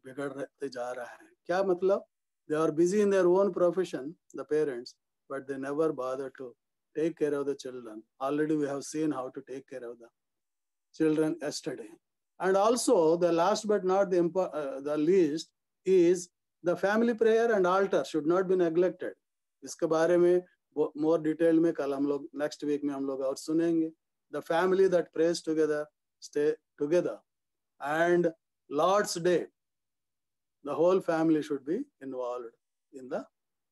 बिगड़ते जा रहे हैं. क्या मतलब? They are busy in their own profession, the parents, but they never bother to take care of the children. Already we have seen how to take care of the children yesterday. And also the last but not the least is the family prayer and altar should not be neglected. इसके बारे में more detail में कल हम लोग next week में हम लोग और सुनेंगे. The family that prays together stay together. And Lord's Day, the whole family should be involved in the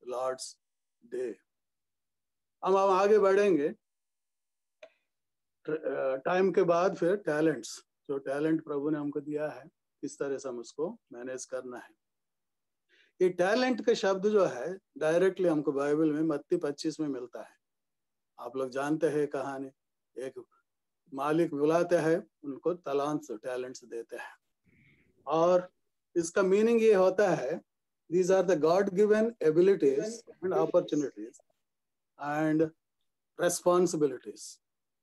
Lord's Day. हम आगे बढ़ेंगे. टाइम के बाद फिर टैलेंट्स, जो टैलेंट प्रभु ने हमको दिया है, किस तरह से हम उसको मैनेज करना है. ये टैलेंट का शब्द जो है डायरेक्टली हमको बाइबल में मत्ती 25 में मिलता है. आप लोग जानते हैं कहानी. एक मालिक बुलाते हैं, उनको तलांत टैलेंट्स देते हैं और इसका मीनिंग ये होता है, these are the God given abilities and opportunities and responsibilities.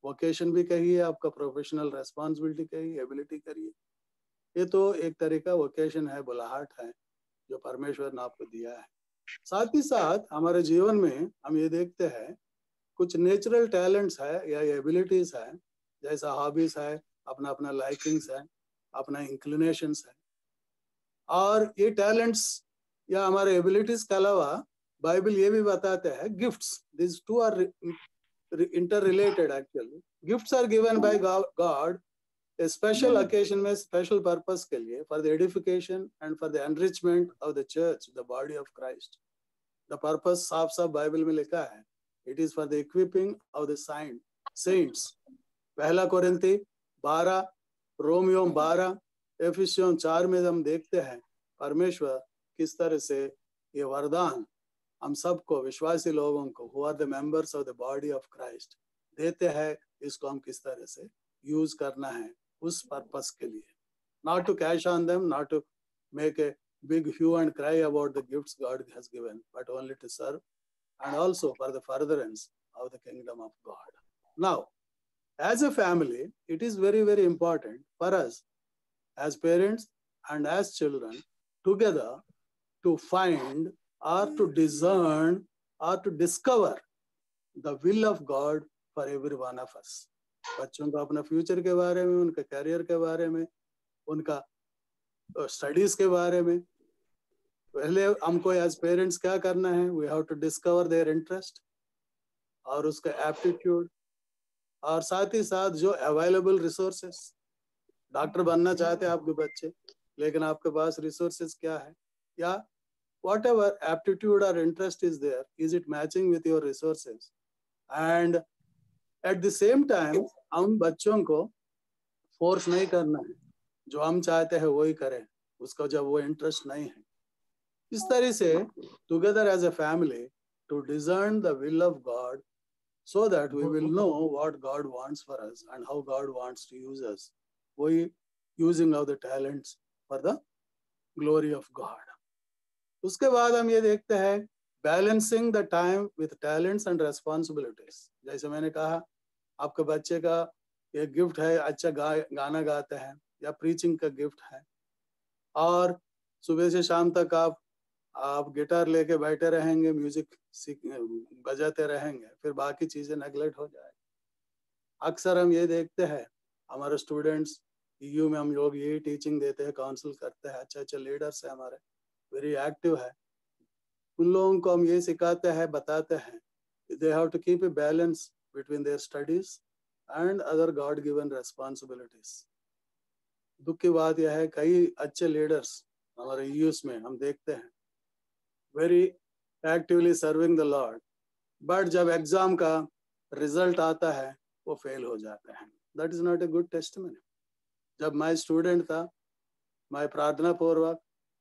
Vocation भी कहिए, आपका प्रोफेशनल रेस्पॉन्सिबिलिटी कहिए, एबिलिटी करिए. ये तो एक तरीका वोकेशन है, बुलाहट है जो परमेश्वर ने आपको दिया है. साथ ही साथ हमारे जीवन में हम ये देखते हैं कुछ नेचुरल टैलेंट्स है या एबिलिटीज है, जैसा हॉबीज है, अपना अपना लाइकिंग्स है, अपना इंक्लिनेशंस है. और ये टैलेंट्स या हमारे एबिलिटीज के अलावा बाइबल ये भी बताते हैं gifts. This two are interrelated actually. Gifts are given by God a special occasion में special purpose के लिए, for the edification and for the enrichment of the church, the body of Christ. The purpose साफ साफ Bible में लिखा है. It is for the equipping of the saints. पहला कोरिन्थी 12, Romeo 12, एफिसियों 4 में हम देखते हैं परमेश्वर किस तरह से ये वरदान हम सबको, विश्वासी लोगों को, who are the members of the body of Christ, देते हैं. इसको हम किस तरह से यूज करना है उस पर्पस के लिए. Not to cash on them, not to make a big hue and cry about the gifts God has given, but only to serve and also for the furtherance of the kingdom of God. Now, as a family, it is very, very important for us as parents and as children together to find or to discern or to discover the will of God for every one of us. बच्चों को अपना future के बारे में, उनका career के बारे में, उनका स्टडीज के बारे में पहले हमको एज पेरेंट्स क्या करना है. We have to discover their interest और उसका एप्टीट्यूड, और साथ ही साथ जो अवेलेबल रिसोर्सेस. डॉक्टर बनना चाहते हैं आपके बच्चे, लेकिन आपके पास रिसोर्सेस क्या है, या whatever aptitude or interest is there, is it matching with your resources? And at the same time हम बच्चों को फोर्स नहीं करना है. जो हम चाहते हैं वही करें, उसका जब वो इंटरेस्ट नहीं है। इस तरह से together as a family to discern the will of God so that we will know what God wants for us and how God wants to use us. We using of the talents for the glory of God. उसके बाद हम ये देखते हैं balancing the time with talents and responsibilities. जैसे मैंने कहा, आपके बच्चे का एक गिफ्ट है, अच्छा गाना गाते हैं या प्रीचिंग का गिफ्ट है, और सुबह से शाम तक आप गिटार लेके बैठे रहेंगे, म्यूजिक बजाते रहेंगे, फिर बाकी चीजें नेगलेक्ट हो जाए। अक्सर हम ये देखते हैं, हमारे स्टूडेंट्स EU में हम लोग यही टीचिंग देते हैं, काउंसिल करते हैं, अच्छे अच्छे लीडर्स है हमारे, वेरी एक्टिव है, उन लोगों को हम ये सिखाते हैं, बताते हैं, they have to keep a balance between their studies and other God given responsibilities. दुख की बात यह है, कई अच्छे लीडर्स हमारे यूएस में हम देखते हैं, very actively serving the Lord, but जब एग्जाम का रिजल्ट आता है वो फेल हो जाते हैं। That is not a good testimony. जब मैं स्टूडेंट था, मैं प्रार्थना पूर्वक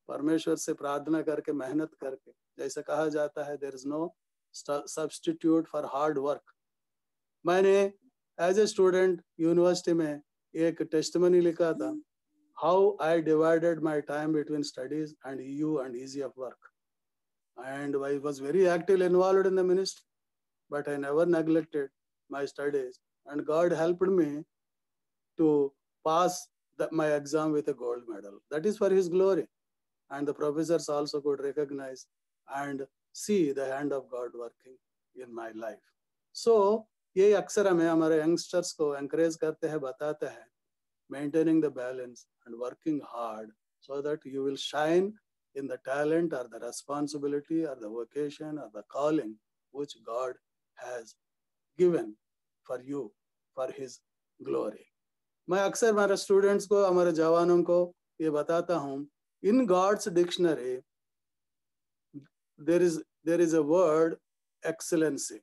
परमेश्वर से प्रार्थना करके, मेहनत करके, जैसे कहा जाता है there is no substitute for hard work, मैंने एज ए स्टूडेंट यूनिवर्सिटी में एक टेस्टिमनी लिखा था, how I divided my time between studies and EU and ECF work. And I was very actively involved in the ministry, but I never neglected my studies, and God helped me to pass my exam with a gold medal. That is for His glory, and the professors also could recognize and see the hand of God working in my life. So ये अक्सर हमें हमारे youngsters को encourage करते हैं, बताते हैं, maintaining the balance and working hard so that you will shine in the talent or the responsibility or the vocation or the calling which God has given for you for His glory. मैं अक्सर हमारे students को, हमारे जवानों को ये बताता हूँ, in God's dictionary there is a word excellency,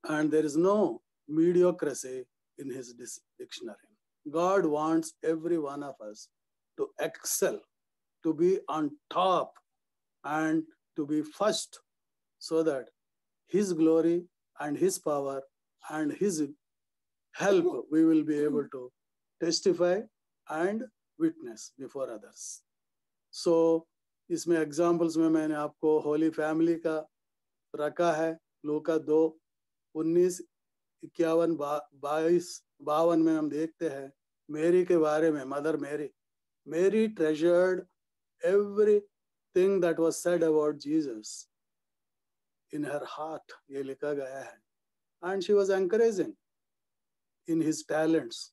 and there is no mediocrity in His dictionary. God wants every one of us to excel, to be on top and to be first, so that His glory and His power and His help we will be able to testify and witness before others. So इसमें examples में मैंने आपको Holi family का रखा है। लूका 2:19-51 में हम देखते हैं मेरी के बारे में, मदर मेरी treasured everything that was said about Jesus in her heart, ये लिखा गया है, and she was encouraging in his talents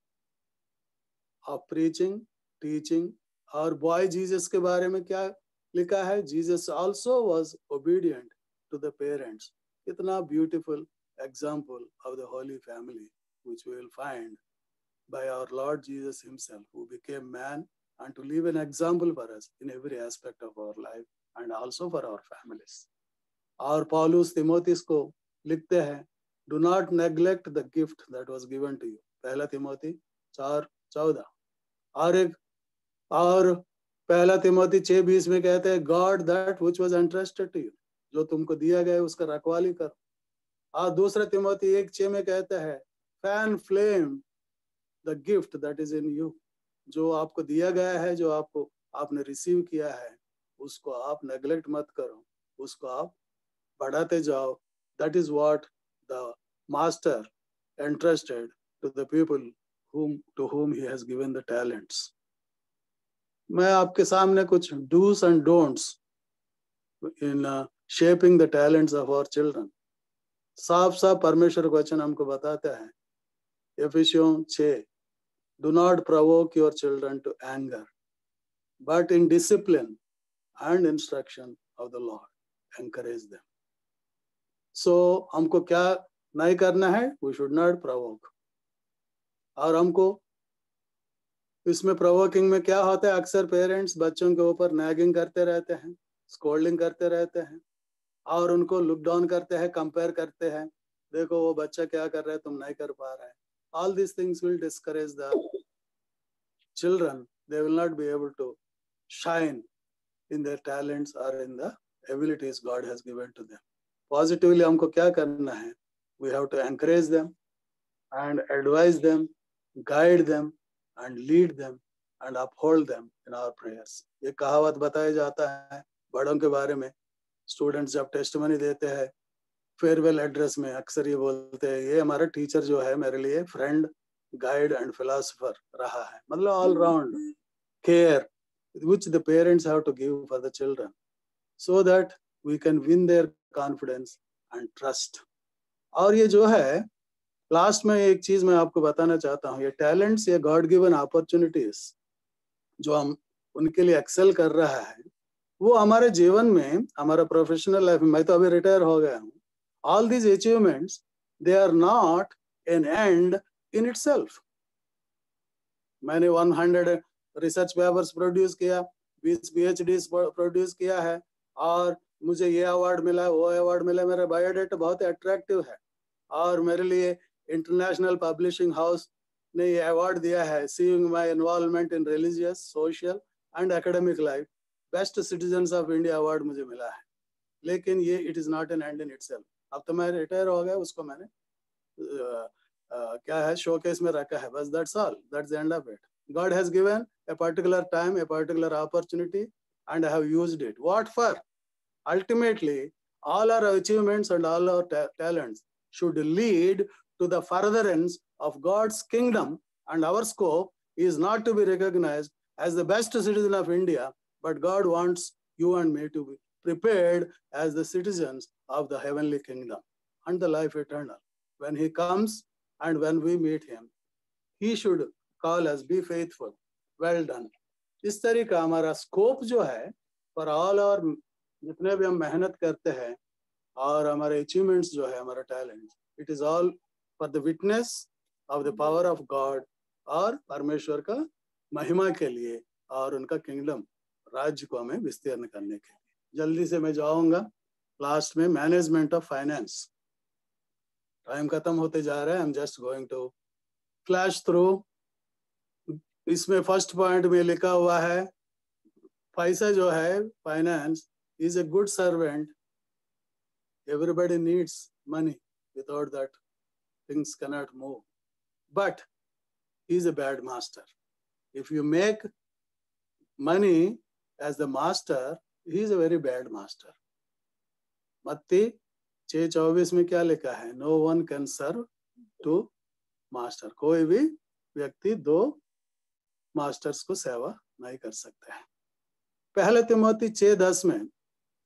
of preaching, teaching. और बॉय जीसस के बारे में क्या लिखा है, Jesus also was obedient to the parents. कितना beautiful example of the Holy Family which we will find by our Lord Jesus Himself, who became man and to leave an example for us in every aspect of our life and also for our families. और पौलुस तिमोथियस को लिखते हैं, do not neglect the gift that was given to you. 1 Timothy 4:14 और 1 तिमोथी 6:20 में कहते हैं, God that which was entrusted to you, जो तुमको दिया गया है उसका रखवाली करो। और 2 तिमोथी 1:6 में कहता है, fan flame the gift that is in you, जो आपको दिया गया है, जो आपने रिसीव किया है, उसको आप नेग्लेक्ट मत करो, उसको आप बढ़ाते जाओ. That is what the master entrusted to the people to whom he has given the talents. मैं आपके सामने कुछ do's and don'ts in shaping the talents of our children. साफ साफ परमेश्वर वचन हमको बताता है, एफिसियों 6, do not provoke your children to anger, but in discipline and instruction of the Lord encourage them. So हमको क्या नहीं करना है, we should not provoke. और हमको इसमें प्रोवोकिंग में क्या होता है, अक्सर पेरेंट्स बच्चों के ऊपर नैगिंग करते रहते हैं, स्कोल्डिंग करते रहते हैं और उनको लुक डाउन करते हैं, कंपेयर करते हैं, देखो वो बच्चा क्या कर रहा है, तुम नहीं कर पा रहे हैं. All these things will discourage the children, they will not be able to shine in their talents or in the abilities God has given to them. Positively हमको क्या करना है? We have to encourage them and advise them, guide them and lead them and uphold them in our prayers. ये कहावत बताया जाता है बड़ों के बारे में. स्टूडेंट्स जब टेस्टमनी देते हैं फेयरवेल एड्रेस में अक्सर ये बोलते हैं ये हमारा टीचर जो है मेरे लिए फ्रेंड, गाइड एंड फिलोसोफर रहा है. मतलब all round care which the parents have to give for the children so that we can win their confidence and trust. और ये जो है लास्ट में एक चीज मैं आपको बताना चाहता हूँ, ये टैलेंट्स, ये गॉड गिवन अपॉर्चुनिटीज जो हम उनके लिए एक्सेल कर रहा है वो हमारे जीवन में, हमारा प्रोफेशनल लाइफ में, मैं तो अभी रिटायर हो गया हूँ, all these achievements they are not an end in itself. मैंने 100 रिसर्च पेपर्स प्रोड्यूस किया, 20 PhDs प्रोड्यूस किया है और मुझे ये अवार्ड मिला, वो अवार्ड मिला, मेरा बायोडाटा बहुत अट्रैक्टिव है और मेरे लिए इंटरनेशनल पब्लिशिंग हाउस ने ये अवार्ड दिया है, seeing my involvement in religious, social and academic life, best citizens of India award मुझे मिला है. लेकिन ये it is not an and in itself. अब तो मैं रिटायर हो गया, उसको मैंने क्या है शोकेस में रखा है, बस that's all, that's the end of it. God has given a particular time, a particular opportunity, and I have used it. What for? Ultimately, all our achievements and all our talents should lead to the furtherance of God's kingdom, and our scope is not to be recognized as the best citizen of India, but God wants you and me to be prepared as the citizens of the heavenly kingdom and the life eternal. When He comes and when we meet Him, He should call us, be faithful, well done. इस तरह का हमारा scope जो है for all, और जितने भी हम मेहनत करते हैं और हमारे अचीवमेंट्स जो है, हमारा talent, it is all for the witness of the power of God, और परमेश्वर का महिमा के लिए और उनका किंगडम, राज्य को हमें विस्तीर्ण करने के लिए. जल्दी से मैं जाऊंगा लास्ट में, मैनेजमेंट ऑफ फाइनेंस. टाइम खत्म होते जा रहा है, I am just going to flash through. इसमें फर्स्ट पॉइंट में लिखा हुआ है पैसा जो है, finance is a good servant. Everybody needs money, without that things cannot move, but he is a bad master. If you make money as the master, he is a very bad master. मत्ती 6:24 में क्या लिखा है? No one can serve two master. कोई भी व्यक्ति दो masters को सेवा नहीं कर सकते हैं. पहले तिमोथी 6:10 में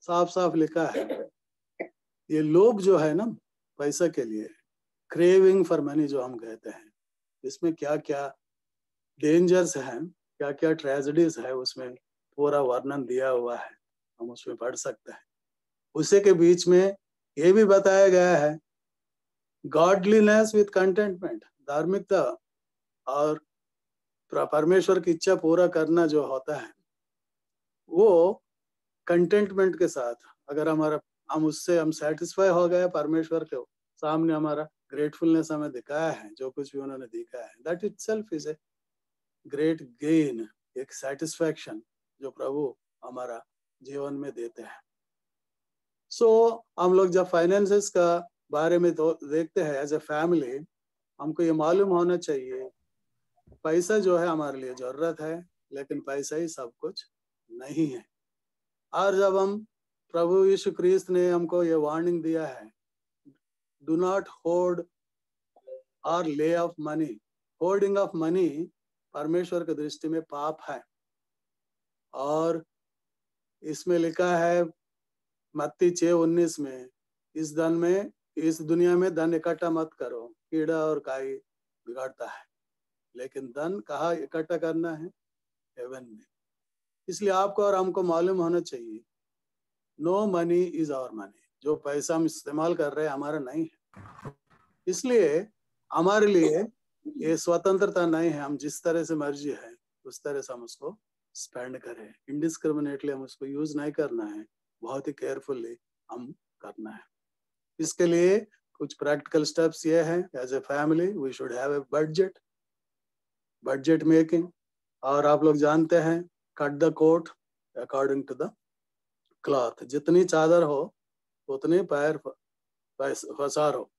साफ साफ लिखा है, ये लोग जो है ना पैसा के लिए, क्रेविंग फॉर मनी जो हम कहते हैं, इसमें क्या क्या डेंजर्स हैं, क्या क्या ट्रेजेडीज है, उसमें पूरा वर्णन दिया हुआ है, हम उसमें पढ़ सकते हैं. उसी के बीच में ये भी बताया गया है, गॉडलीनेस विथ कंटेंटमेंट, धार्मिकता और परमेश्वर की इच्छा पूरा करना जो होता है वो कंटेंटमेंट के साथ. अगर हम उससे हम सेटिस्फाई हो गए, परमेश्वर के सामने हमारा ग्रेटफुलनेस हमें दिखाया है, जो कुछ भी उन्होंने दिखाया है, that itself is a great gain, एक सेटिस्फैक्शन जो प्रभु हमारा जीवन में देते हैं. सो हम लोग जब फाइनेंसेस का बारे में तो देखते हैं एज ए फैमिली, हमको ये मालूम होना चाहिए पैसा जो है हमारे लिए जरूरत है, लेकिन पैसा ही सब कुछ नहीं है. और जब हम प्रभु यीशु क्रिस्त ने हमको ये वार्निंग दिया है, डू नॉट होर्ड और lay off money. Hoarding of money परमेश्वर की दृष्टि में पाप है. और इसमें लिखा है मत्ती 6:19 में, इस दुनिया में धन इकट्ठा मत करो, कीड़ा और काई बिगाड़ता है, लेकिन धन कहाँ इकट्ठा करना है? हेवन में. इसलिए आपको और हमको मालूम होना चाहिए, no money is our money. जो पैसा हम इस्तेमाल कर रहे हैं हमारा नहीं है. इसलिए हमारे लिए ये स्वतंत्रता नहीं है, हम जिस तरह से मर्जी है उस तरह से हम उसको स्पेंड करें. इंडिस्क्रिमिनेटली हम उसको यूज नहीं करना है, बहुत ही केयरफुली हम करना है. इसके लिए कुछ प्रैक्टिकल स्टेप्स ये हैं, as a family we should have a budget making. और आप लोग जानते हैं cut the coat according to the cloth, जितनी चादर हो उतने पैर पसार हो।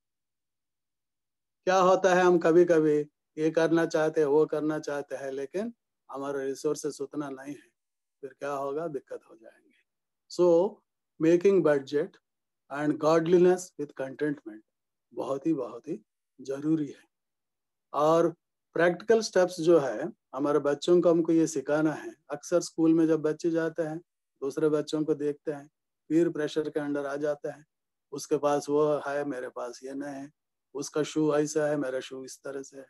क्या होता है, हम कभी कभी ये करना चाहते हैं वो करना चाहते हैं, लेकिन हमारा रिसोर्सेस उतना नहीं है, फिर क्या होगा, दिक्कत हो जाएंगे। So making budget and godliness with contentment बहुत ही जरूरी है। और प्रैक्टिकल स्टेप्स जो है हमारे बच्चों को हमको ये सिखाना है। अक्सर स्कूल में जब बच्चे जाते हैं दूसरे बच्चों को देखते हैं, पीर प्रेशर के अंडर आ जाते हैं, उसके पास वो है मेरे पास ये नहीं है, उसका शू ऐसा है मेरा शू इस तरह से है,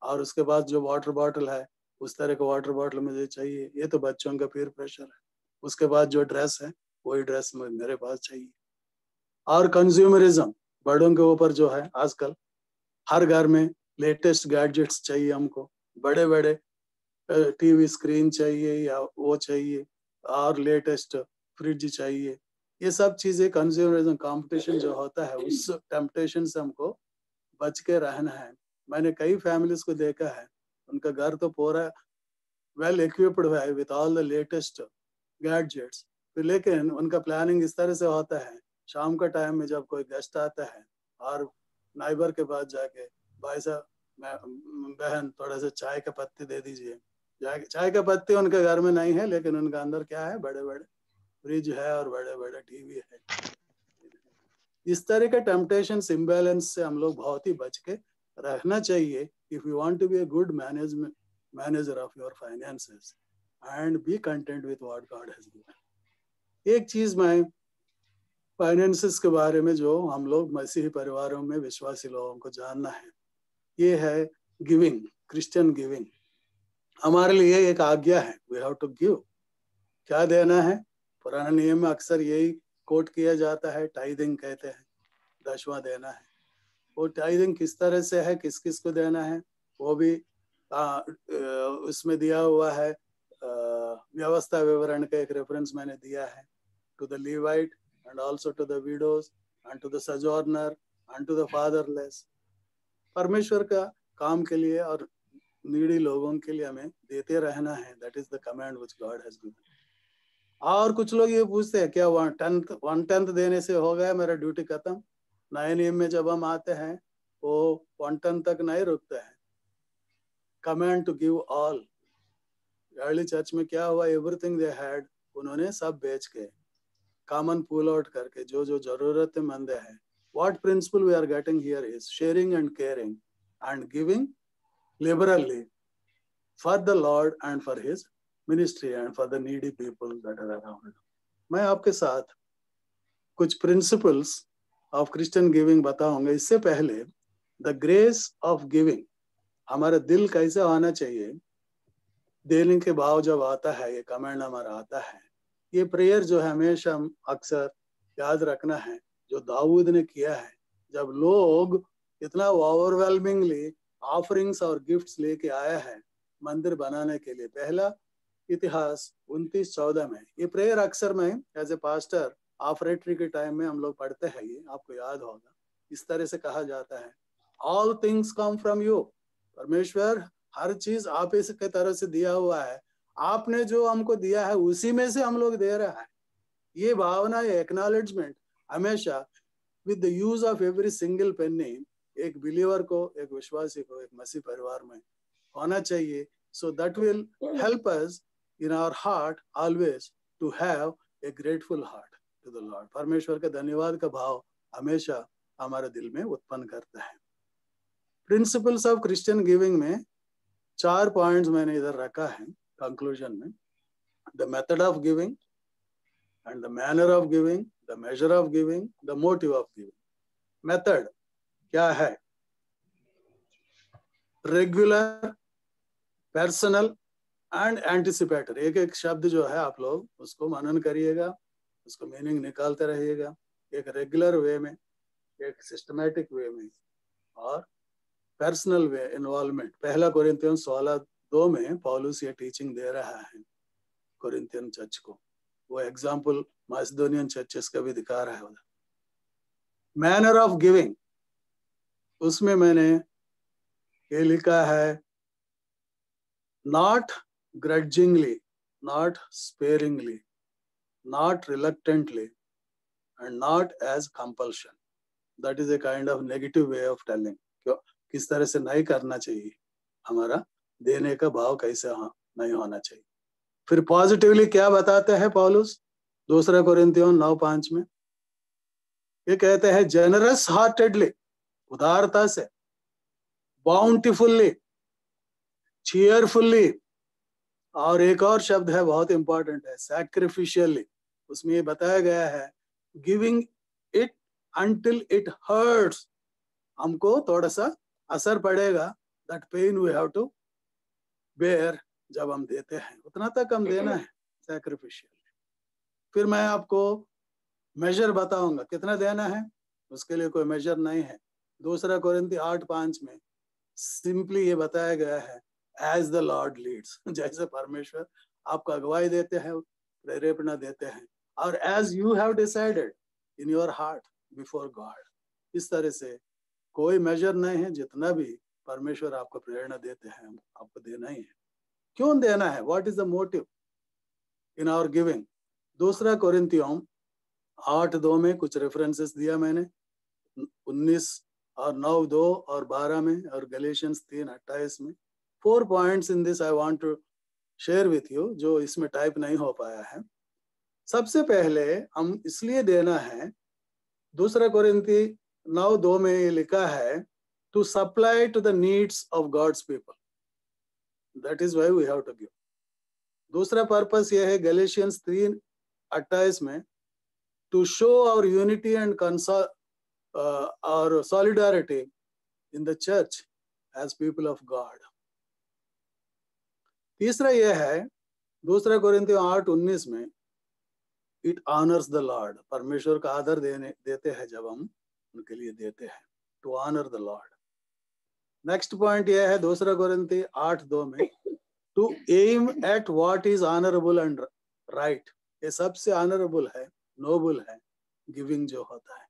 और उसके पास जो वाटर बॉटल है उस तरह का वाटर बॉटल मुझे चाहिए। ये तो बच्चों का पीर प्रेशर है। उसके बाद जो ड्रेस है वही ड्रेस मेरे पास चाहिए। और कंज्यूमरिज्म बड़ों के ऊपर जो है, आजकल हर घर में लेटेस्ट गैजेट्स चाहिए हमको, बड़े बड़े टीवी स्क्रीन चाहिए या वो चाहिए, और लेटेस्ट फ्रिज चाहिए। ये सब चीजें कंज्यूमरिज्म कंपटीशन जो होता है उस टेम्पटेशन से हमको बच के रहना है। मैंने कई फैमिलीज को देखा है, उनका घर तो पूरा वेल इक्विप्ड है with all the latest gadgets, लेकिन उनका प्लानिंग इस तरह से होता है, शाम का टाइम में जब कोई गेस्ट आता है और नाइबर के पास जाके, भाई साहब बहन थोड़ा सा चाय का पत्ती दे दीजिए। चाय का पत्ती उनके घर में नहीं है, लेकिन उनका अंदर क्या है, बड़े बड़े फ्रिज है और बड़े बड़े टीवी है। इस तरह के टेम्पटेशन इम्बैलेंस से हम लोग बहुत ही बच के रहना चाहिए if you want to be a good manager of your finances and be content with what God has given. एक चीज मैं फाइनेंसेस के बारे में जो हम लोग मसीही परिवारों में विश्वासी लोगों को जानना है, ये है गिविंग, क्रिश्चियन गिविंग। हमारे लिए एक आज्ञा है, वी हैव टू गिव। क्या देना है? पुराने नियम में अक्सर यही कोट किया जाता है, टाइदिंग कहते हैं, दशवां देना है। वो टाइदिंग किस तरह से है, किस किस को देना है, वो भी उसमें दिया हुआ है। व्यवस्था विवरण का एक रेफरेंस मैंने दिया है, to the Levite and also to the widows and to the sojourner and to the fatherless। परमेश्वर का काम के लिए और नीडी लोगों के लिए हमें देते रहना है। That is the command which God has given. और कुछ लोग ये पूछते हैं क्या 1/10 देने से हो गया मेरा ड्यूटी खत्म? नए नियम में जब हम आते हैं वो 1/10 तक नहीं रुकते हैं, command to give all. Early church में क्या हुआ, एवरीथिंग दे हैड उन्होंने सब बेच के कॉमन पुल आउट करके जो जो जरूरतमंद है। What principle we are getting here is sharing and caring and giving liberally for the Lord and for His ministry and for the needy people that are around. मैं आपके साथ कुछ principles of Christian giving बताऊंगा। इससे पहले the grace of giving, हमारा दिल कैसा होना चाहिए, देने के भाव जब आता है, ये कमांड हमारा आता है। ये प्रेयर जो है हमेशा अक्सर याद रखना है, जो दाऊद ने किया है जब लोग इतना ओवरवेलमिंगली ऑफरिंग्स और गिफ्ट्स लेके आया है मंदिर बनाने के लिए। पहला इतिहास 29:14 में ये प्रेयर अक्सर मैं एज ए पास्टर ऑफरेटरी के टाइम में हम लोग पढ़ते हैं, ये आपको याद होगा। इस तरह से कहा जाता है, all things come from you. परमेश्वर हर चीज आप के तरफ से दिया हुआ है, आपने जो हमको दिया है उसी में से हम लोग दे रहा है। ये भावना, ये एक्नॉलेजमेंट हमेशा with the use of every single penny एक बिलीवर को, एक विश्वासी को, एक मसीह परिवार में होना चाहिए। So that will help us in our heart always to have a grateful heart to the Lord. परमेश्वर का धन्यवाद का भाव हमेशा हमारे दिल में उत्पन्न करता है। प्रिंसिपल्स ऑफ क्रिश्चियन गिविंग में 4 पॉइंट्स मैंने इधर रखा है कंक्लूजन में। The method of giving and the manner of giving, the measure of giving, the motive of giving. Method क्या है? Regular, personal and anticipatory। एक एक शब्द जो है आप लोग उसको मनन करिएगा, उसको मीनिंग निकालते रहिएगा, एक रेगुलर वे में, एक सिस्टमैटिक वे में, और पर्सनल वे इन्वॉल्वमेंट। पहला कोरिन्थियन 16:2 में पौलुस ये टीचिंग दे रहा है कोरिन्थियन चर्च को। वो एग्जाम्पल मैसिडोनियन चर्चेस का भी दिखा रहा है। मैनर ऑफ गिविंग, उसमें मैंने ये लिखा है, not grudgingly, not sparingly, not reluctantly, and not as compulsion. That is a kind of negative way of telling. क्यों किस तरह से नहीं करना चाहिए, हमारा देने का भाव कैसे नहीं होना चाहिए. फिर पॉजिटिवली क्या बताते हैं पौलुस 2 कोरिन्थियों 9:5 में? ये कहते हैं जेनरस हार्टेडली, उदारता से, बाउंटीफुल्ली, चीयरफुल्ली, और एक और शब्द है बहुत इंपॉर्टेंट है, सैक्रिफिशियली. उसमें ये बताया गया है giving it until it hurts. हमको थोड़ा सा असर पड़ेगा, that pain we have to bear. जब हम देते हैं उतना तक हम देना है, सैक्रिफिशियली. फिर मैं आपको मेजर बताऊंगा कितना देना है, उसके लिए कोई मेजर नहीं है. 2 कोरिन्थी 8:5 में सिंपली ये बताया गया है एज द लॉर्ड लीड्स. जैसे परमेश्वर आपको अगुवाई देते हैं, प्रेरणा देते हैं, और as you have decided in your heart before God. इस तरह से कोई मेजर नहीं है, जितना भी परमेश्वर आपको प्रेरणा देते हैं आपको देना ही है. क्यों देना है? What is the motive in our giving? 2 कोरिन्थियों 8:2 में कुछ रेफरेंसेस दिया मैंने, 19 और 9:2 और 12 में, और गैलेशियंस 3:28 में. 4 points in this I want to share with you, जो इसमें टाइप नहीं हो पाया है. सबसे पहले हम इसलिए देना है, 2 कोरिन्थी 9:2 में ये लिखा है to supply to the needs of God's people. That is why we have to give. दूसरा पर्पस ये है गैलेशियंस 3:28 में, to show our unity and our solidarity in the church as people of God. तीसरा यह है 2 कोरिन्थियों 8:19 में, it honors the Lord. परमेश्वर का आदर देते हैं जब हम उनके लिए देते हैं, to honor the Lord. Next point यह है 2 कोरिन्थी 8:2 में, to aim at what is honorable and right. ये सबसे ऑनरेबल है, नोबल है गिविंग जो होता है.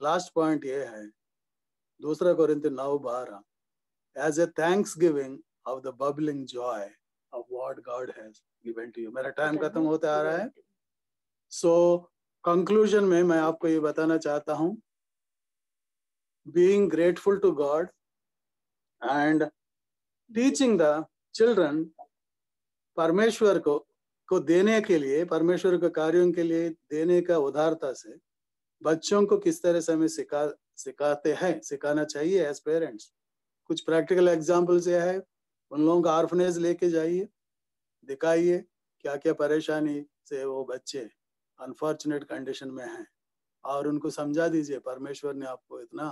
लास्ट पॉइंट ये है 2 कोरिन्थियों 9:12, as a thanksgiving of the bubbling joy of what God has given to you. मेरा टाइम खत्म होता आ रहा है. सो कंक्लूजन में मैं आपको ये बताना चाहता हूँ, being grateful to God and teaching the children, परमेश्वर को देने के लिए, परमेश्वर के कार्यों के लिए देने का उदारता से बच्चों को किस तरह से हमें सिखाते हैं, सिखाना चाहिए एज पेरेंट्स. कुछ प्रैक्टिकल एग्जांपल्स ये है, उन लोगों का ऑर्फनेज लेके जाइए, दिखाइए क्या क्या परेशानी से वो बच्चे अनफॉर्चुनेट कंडीशन में हैं, और उनको समझा दीजिए परमेश्वर ने आपको इतना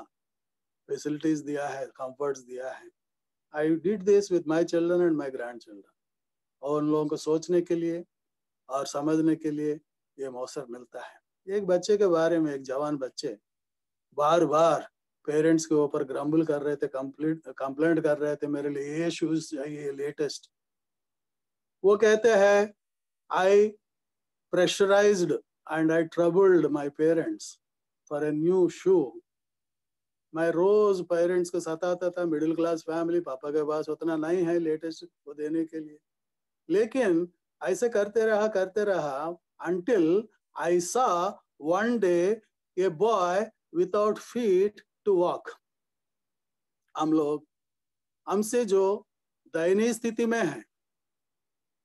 फैसिलिटीज दिया है, कंफर्ट्स दिया है. I did this with my children and my grand children. और उन लोगों को सोचने के लिए और समझने के लिए ये मौसर मिलता है. एक बच्चे के बारे में, एक जवान बच्चे बार बार पेरेंट्स के ऊपर ग्रम्बल कर रहे थे, कंप्लेंट कर रहे थे, मेरे लिए ये शूज चाहिए लेटेस्ट. वो कहते हैं I pressurised and I troubled my parents for a new shoe. मैं रोज पेरेंट्स को सताता था, मिडिल क्लास फैमिली, पापा के पास उतना नहीं है लेटेस्ट को देने के लिए. लेकिन ऐसे करते रहा until I saw one day a boy without feet to walk. हम लोग हमसे जो दयनीय स्थिति में है,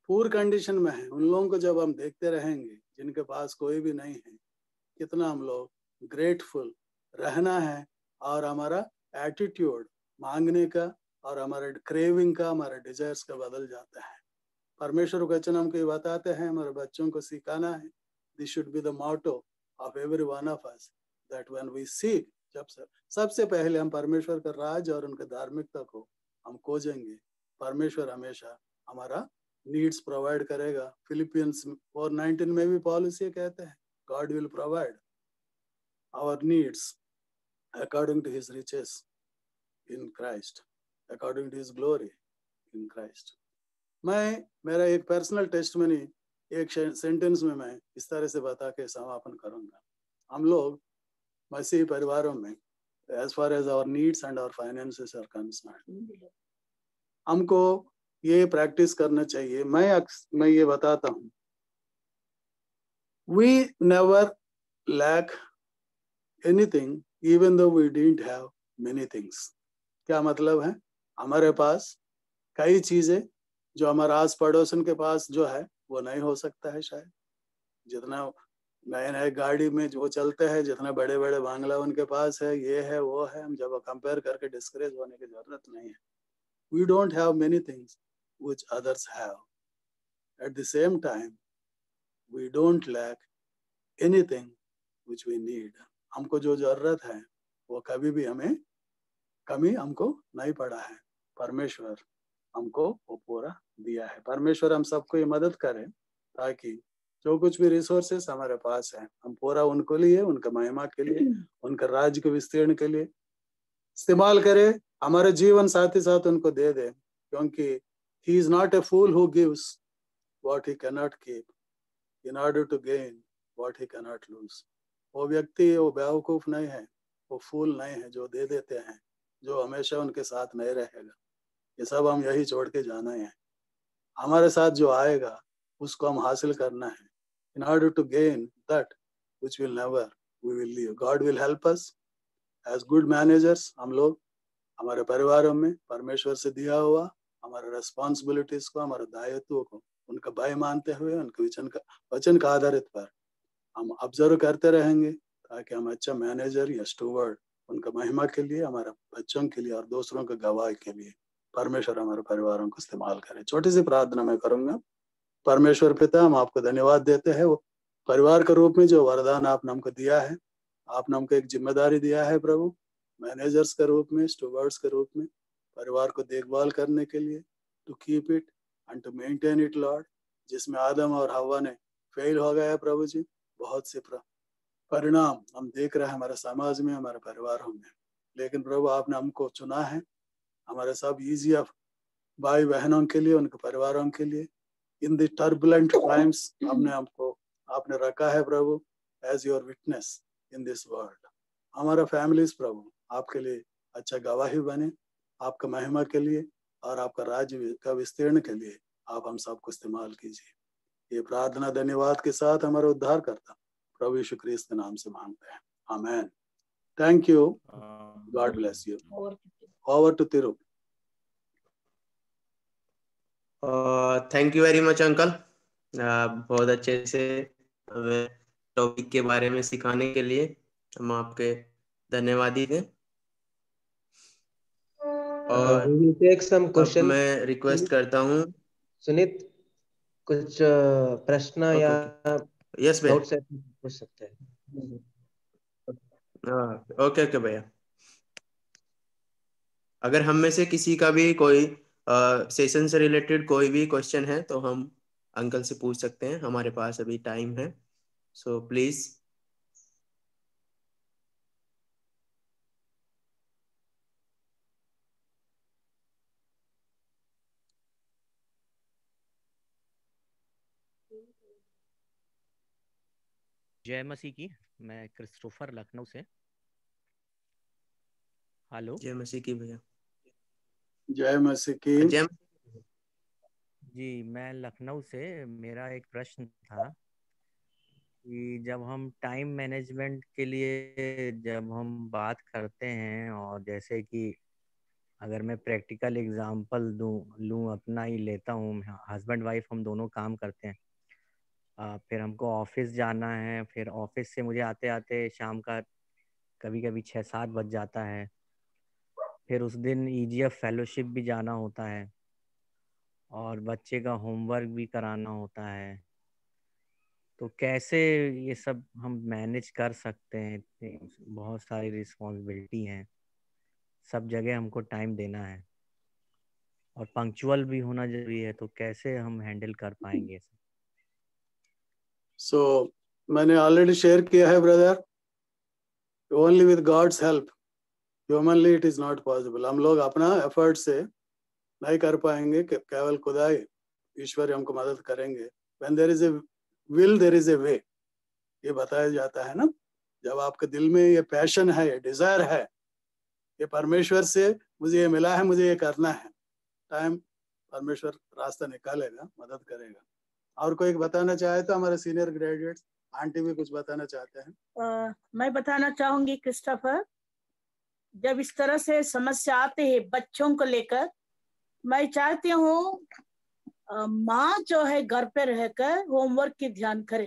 पूर कंडीशन में है, उन लोगों को जब हम देखते रहेंगे जिनके पास कोई भी नहीं है, कितना हम लोग ग्रेटफुल रहना है, और हमारा एटीट्यूड मांगने का और हमारे क्रेविंग का, हमारे डिजायर्स का बदल जाता है. परमेश्वर का वचन हमको ये बताते हैं, हमारे बच्चों को सिखाना है. This should be the motto of every one of us, that when we seek, जब सबसे पहले हम परमेश्वर का राज और उनके धार्मिकता को हम खोजेंगे, परमेश्वर हमेशा हमारा नीड्स प्रोवाइड करेगा. फिलिपियंस 4:19 में भी पौलुस ये कहते हैं, God will provide our needs according to his riches in Christ, according to his glory in Christ. मेरा एक पर्सनल टेस्टमनी एक सेंटेंस में मैं इस तरह से बता के समापन करूंगा. हम लोग मसीही परिवारों में, as far as our needs and our finances are concerned, हमको ये प्रैक्टिस करना चाहिए। मैं ये बताता हूँ, we never lack anything even though we didn't have many things। क्या मतलब है? हमारे पास कई चीजें जो हमारे आस पड़ोसन के पास जो है वो नहीं हो सकता है शायद। जितना नए नए गाड़ी में जो चलते हैं, जितना बड़े बड़े बांग्ला उनके पास है, ये है वो है, हम जब कंपेयर करके डिस्करेज होने की जरूरत नहीं है। We don't have many things which others have. At the same time, we don't lack anything which we need। हमको जो जरूरत है वो कभी भी हमें कमी हमको नहीं पड़ा है। परमेश्वर हमको वो पूरा दिया है। परमेश्वर हम सबको ये मदद करे ताकि जो कुछ भी रिसोर्सेस हमारे पास है हम पूरा उनको लिए, उनका महिमा के लिए, उनका राज्य के विस्तीर्ण के लिए इस्तेमाल करें। हमारे जीवन साथ ही साथ उनको दे दे, क्योंकि he is not a fool who gives what he cannot keep in order to gain what he cannot lose। वो व्यक्ति वो बेवकूफ नहीं है, वो फूल नहीं है जो दे देते हैं जो हमेशा उनके साथ नहीं रहेगा। ये सब हम यही छोड़ के जाना है। हमारे साथ जो आएगा उसको हम हासिल करना है। In order to gain that which will never we will leave। God will help us as good managers। हम लोग हमारे परिवारों में परमेश्वर से दिया हुआ हमारे रेस्पॉन्सिबिलिटीज को, हमारे दायित्व को उनका भय मानते हुए उनके वचन का आधारित पर हम ऑब्जर्व करते रहेंगे ताकि हम अच्छा मैनेजर या स्टूवर्ड उनका महिमा के लिए, हमारे बच्चों के लिए और दूसरों के गवाही के लिए परमेश्वर हमारे परिवारों को इस्तेमाल करे। छोटी सी प्रार्थना मैं करूंगा। परमेश्वर पिता, हम आपको धन्यवाद देते हैं वो परिवार के रूप में जो वरदान आपने हमको दिया है। आपने हमको एक जिम्मेदारी दिया है प्रभु, मैनेजर्स के रूप में, स्टूवर्ड्स के रूप में परिवार को देखभाल करने के लिए, to keep it and to maintain it Lord. जिसमें आदम और हव्वा ने फेल हो गया है प्रभु जी, बहुत से परिणाम हम देख रहे हैं हमारे समाज में, हमारे परिवारों में। लेकिन प्रभु आपने हमको चुना है हमारे सब ईजीएफ भाई बहनों के लिए, उनके परिवारों के लिए इन द टर्बुलेंट टाइम्स आपने रखा है प्रभु as your witness in this world. हमारा फैमिलीज प्रभु आपके लिए अच्छा गवाही बने, आपका महिमा के लिए और आपका राज्य का विस्तीर्ण के लिए आप हम सबको इस्तेमाल कीजिए। ये प्रार्थना धन्यवाद के साथ हमारा उद्धार करता प्रभु यीशु ख्रीस्त के नाम से मांगते हैं, amen. Thank you, God bless you. Over to Tiru. Thank you very much uncle, बहुत अच्छे से टॉपिक के बारे में सिखाने के लिए हम आपके धन्यवादी हैं। और we will take some अब questions। मैं रिक्वेस्ट करता हूँ सुनीत, कुछ प्रश्न या यस डाउट्स पूछ सकते हैं। ओके ओके भैया, अगर हम में से किसी का भी कोई सेशन से रिलेटेड कोई भी क्वेश्चन है तो हम अंकल से पूछ सकते हैं, हमारे पास अभी टाइम है, सो प्लीज। जय मसीह की। मैं क्रिस्टोफर लखनऊ से। हेलो, जय मसीह की भैया। जय मसीह की। जय जी मैं लखनऊ से। मेरा एक प्रश्न था कि जब हम टाइम मैनेजमेंट के लिए जब हम बात करते हैं, और जैसे कि अगर मैं प्रैक्टिकल एग्जांपल लूँ, अपना ही लेता हूँ। हस्बैंड वाइफ हम दोनों काम करते हैं, फिर हमको ऑफिस जाना है, फिर ऑफिस से मुझे आते आते शाम का कभी कभी 6-7 बज जाता है। फिर उस दिन ईजीएफ फेलोशिप भी जाना होता है और बच्चे का होमवर्क भी कराना होता है। तो कैसे ये सब हम मैनेज कर सकते हैं? बहुत सारी रिस्पॉन्सिबिलिटी हैं, सब जगह हमको टाइम देना है और पंक्चुअल भी होना जरूरी है। तो कैसे हम हैंडल कर पाएंगे? सो मैंने ऑलरेडी शेयर किया है brother, only with God's help, humanly it is not possible. हम लोग अपना एफर्ट से नहीं कर पाएंगे, केवल खुदाई ईश्वर हमको मदद करेंगे। When there is a will there is a way, ये बताया जाता है ना। जब आपके दिल में ये पैशन है, ये डिजायर है, ये परमेश्वर से मुझे ये मिला है, मुझे ये करना है, टाइम परमेश्वर रास्ता निकालेगा, मदद करेगा। और कोई बताना चाहे तो हमारे सीनियर ग्रेजुएट्स, आंटी भी कुछ बताना चाहते हैं। मैं बताना चाहूंगी क्रिस्टोफर, जब इस तरह से समस्या आते हैं बच्चों को लेकर, मैं चाहती हूँ माँ जो है घर पे रहकर होमवर्क की ध्यान करे,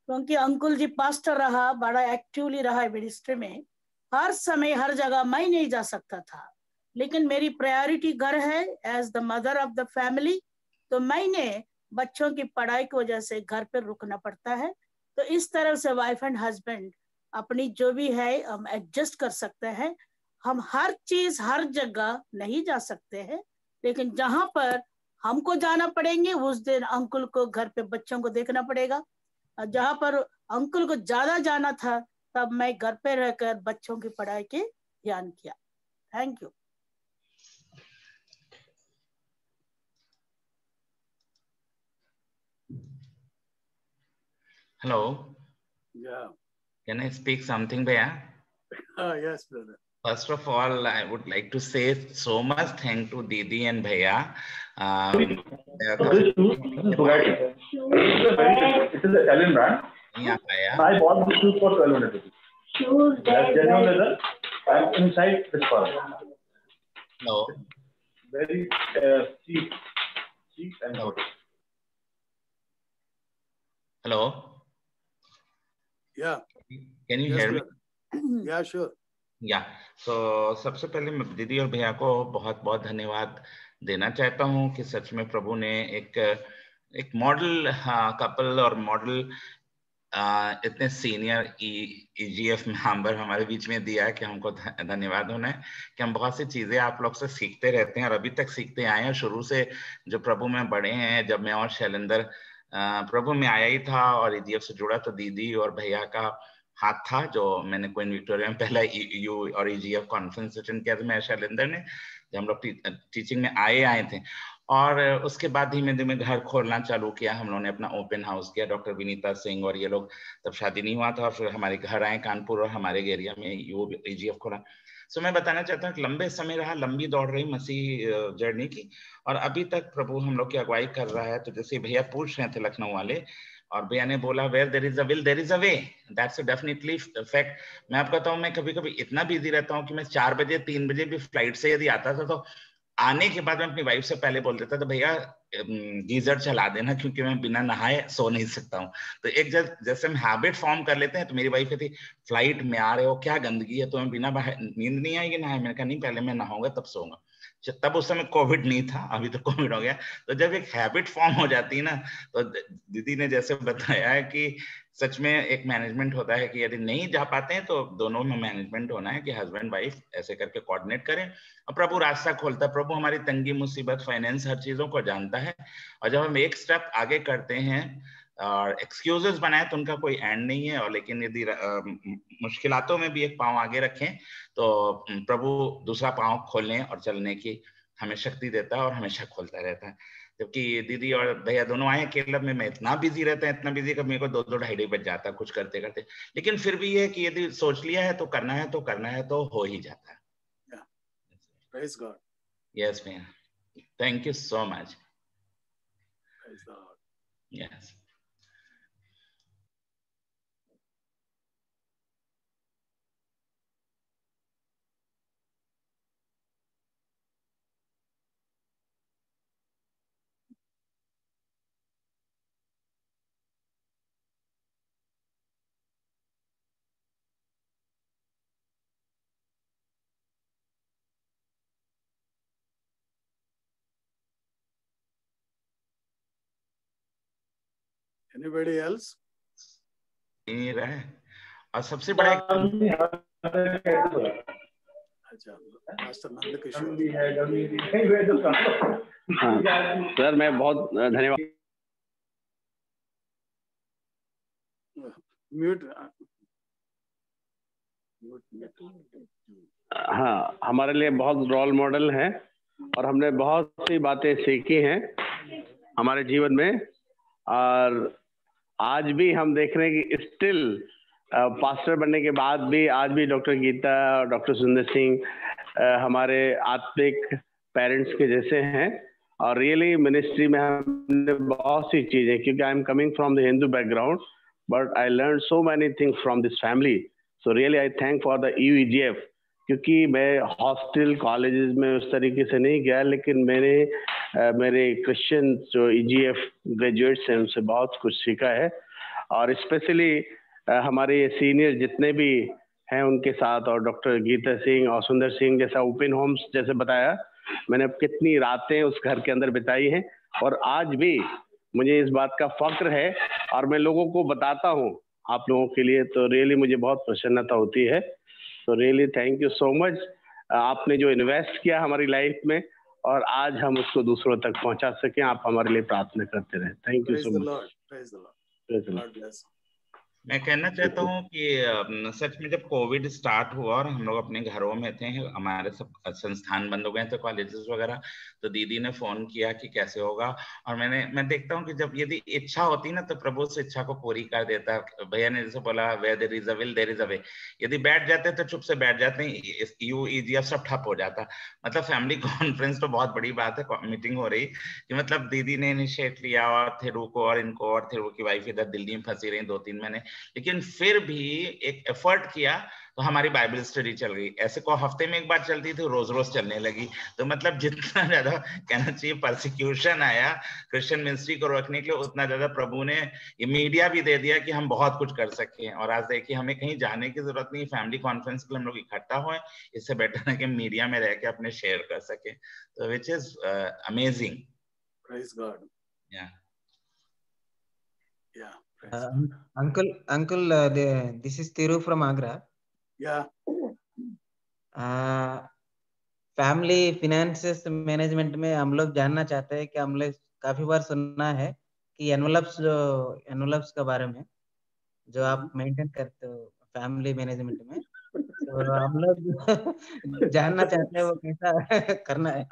क्योंकि अंकुल जी पास्टर रहा, बड़ा एक्टिवली रहा है मिनिस्ट्री में, हर समय हर जगह मैं नहीं जा सकता था, लेकिन मेरी प्रायोरिटी घर है as the mother of the family, तो मैंने बच्चों की पढ़ाई की वजह से घर पर रुकना पड़ता है। तो इस तरह से वाइफ एंड हस्बैंड अपनी जो भी है हम एडजस्ट कर सकते हैं। हम हर चीज हर जगह नहीं जा सकते हैं, लेकिन जहां पर हमको जाना पड़ेंगे उस दिन अंकुल को घर पे बच्चों को देखना पड़ेगा। जहां पर अंकुल को ज्यादा जाना था तब मैं घर पे रहकर बच्चों की पढ़ाई के ध्यान किया। Thank you. Hello. Yeah. Can I speak something, Bhaiya? Yes, brother. First of all, I would like to say so much thank to Didi and Bhaiya. It is an Italian brand. Yeah, Bhaiya. I bought this shoes for 1,200 rupees. Shoes, genuine leather. And inside this fur. No. Very cheap and good. Hello. Yeah. Can you hear me? Yeah, sure. या सबसे पहले मैं दीदी और भैया को बहुत बहुत धन्यवाद देना चाहता हूँ कि सच में प्रभु ने एक मॉडल कपल और मॉडल इतने सीनियर ईजीएफ मेंबर हमारे बीच में दिया है कि हमको धन्यवाद होना है कि हम बहुत सी चीजें आप लोग से सीखते रहते हैं और अभी तक सीखते आए हैं। शुरू से जो प्रभु में बड़े हैं, जब मैं और शैलेंद्र प्रभु में आया ही था और ईजीएफ से जुड़ा तो दीदी और भैया का हाथ था, जो मैंने क्वीन विक्टोरिया में पहला यू और ईजीएफ कॉन्फ्रेंस अटेंड किया था मैं शैलेंद्र ने, जब हम लोग टीचिंग में आए थे। और उसके बाद धीमे धीमे घर खोलना चालू किया, हम लोगों ने अपना ओपन हाउस किया, डॉक्टर विनीता सिंह और ये लोग, तब शादी नहीं हुआ था और फिर हमारे घर आए कानपुर और हमारे एरिया में यू ईजीएफ खोला। सो मैं बताना चाहता हूँ कि लंबे समय रहा, लंबी दौड़ रही मसीह जर्नी की, और अभी तक प्रभु हम लोग की अगुवाई कर रहा है। तो जैसे भैया पूछ रहे थे लखनऊ वाले, और भैया ने बोला where there is a will there is a way, that's definitely fact. मैं आपको बताऊं, मैं कभी कभी इतना बिजी रहता हूँ कि मैं 4 बजे 3 बजे भी फ्लाइट से यदि आता था तो आने के बाद मैं अपनी वाइफ से पहले बोल देता था भैया गीजर चला देना, क्योंकि मैं बिना नहाए सो नहीं सकता हूँ। तो एक जैसे हम हैबिट फॉर्म कर लेते हैं, तो मेरी वाइफ कहती फ्लाइट में आ रहे हो क्या गंदगी है, तुम्हें बिना नींद नहीं आएगी नहाए? मैंने कहा नहीं, पहले मैं नहाऊंगा तब सोऊंगा। तब उस समय कोविड नहीं था, अभी तो कोविड हो गया। तो जब एक हैबिट फॉर्म हो जाती है ना, तो दीदी ने जैसे बताया है कि सच में एक मैनेजमेंट होता है कि यदि नहीं जा पाते हैं तो दोनों में मैनेजमेंट होना है कि हस्बैंड वाइफ ऐसे करके कोऑर्डिनेट करें, और प्रभु रास्ता खोलता है। प्रभु हमारी तंगी मुसीबत फाइनेंस हर चीजों को जानता है, और जब हम एक स्टेप आगे करते हैं और एक्सक्यूजेस बनाए तो उनका कोई एंड नहीं है, और लेकिन यदि मुश्किलातों में भी एक पांव आगे रखें तो प्रभु दूसरा पांव खोलने और चलने की हमें शक्ति देता है और हमेशा खोलता रहता है। जबकि दीदी और भैया दोनों आए केरल में, मैं इतना बिजी रहता है, इतना बिजी कि मेरे को 2-2 ढाई बज जाता है कुछ करते करते, लेकिन फिर भी ये कि यदि सोच लिया है तो करना है, तो करना है तो हो ही जाता है। Praise God. Yes, man. Thank you so much. Praise God. Yes. Anybody else? नहीं रहा है। और सबसे बड़ा सर मैं बहुत धन्यवाद। म्यूट। हाँ, हमारे लिए बहुत रोल मॉडल है और हमने बहुत सी बातें सीखी हैं हमारे जीवन में, और आज भी हम देख रहे हैं कि स्टिल पास्टर बनने के बाद भी आज भी डॉक्टर गीता और डॉक्टर सुंदर सिंह हमारे आत्मिक पेरेंट्स के जैसे हैं, और रियली मिनिस्ट्री में हमने बहुत सी चीजें, क्योंकि I am coming from the Hindu background, but I learn so many things from this family. So really I thank for the EUEGF, क्योंकि मैं हॉस्टल कॉलेजेस में उस तरीके से नहीं गया, लेकिन मेरे क्रिश्चियन जो EGF ग्रेजुएट्स हैं उनसे बहुत कुछ सीखा है. और स्पेशली हमारे ये सीनियर जितने भी हैं उनके साथ, और डॉक्टर गीता सिंह और सुंदर सिंह जैसा ओपन होम्स जैसे बताया, मैंने कितनी रातें उस घर के अंदर बिताई हैं. और आज भी मुझे इस बात का फक्र है और मैं लोगों को बताता हूँ आप लोगों के लिए, तो रियली मुझे बहुत प्रसन्नता होती है. तो really thank you so much. आपने जो इन्वेस्ट किया हमारी लाइफ में, और आज हम उसको दूसरों तक पहुंचा सकें, आप हमारे लिए प्रार्थना करते रहे. Thank you so much. मैं कहना चाहता हूँ कि सच में जब कोविड स्टार्ट हुआ और हम लोग अपने घरों में थे, हमारे सब संस्थान बंद हो गए थे, कॉलेजेस वगैरह, तो दीदी ने फोन किया कि कैसे होगा. और मैं देखता हूँ कि जब यदि इच्छा होती ना तो प्रभु उस इच्छा को पूरी कर देता. भैया ने जैसे बोला, where there is a will there is a way. यदि बैठ जाते तो चुप से बैठ जाते हैं, EUEGF सब ठप हो जाता. मतलब फैमिली कॉन्फ्रेंस तो बहुत बड़ी बात है, मीटिंग हो रही कि मतलब दीदी ने इनिशिएट लिया, और थिरू को और इनको, और थिरू की वाइफ इधर दिल्ली में फंसी रही 2-3 महीने, लेकिन फिर भी एक एफर्ट किया तो हमारी बाइबल स्टडी चल गई. ऐसे को हफ्ते में एक बार चलती थी, रोज रोज चलने लगी. तो मतलब जितना ज्यादा कहना चाहिए परसिक्यूशन आया क्रिश्चियन मिनिस्ट्री को रखने के लिए, उतना ज्यादा प्रभु ने ये मीडिया भी दे दिया कि हम बहुत कुछ कर सके. और आज देखिए हमें कहीं जाने की जरूरत नहीं, फैमिली कॉन्फ्रेंस के लिए हम लोग इकट्ठा हुए. इससे बेटर है कि मीडिया में रह के अपने शेयर कर सके. तो which is amazing. Praise God. Yeah. Yeah. Uncle, this is Thiru from Agra. Yeah. Family finances management में हम लोग जानना चाहते हैं कि हम लोग काफी बार सुना है कि एनवलप्स के बारे में जो आप मेंटेन करते हो फैमिली मैनेजमेंट में, तो हम लोग जानना चाहते हैं वो कैसा करना है.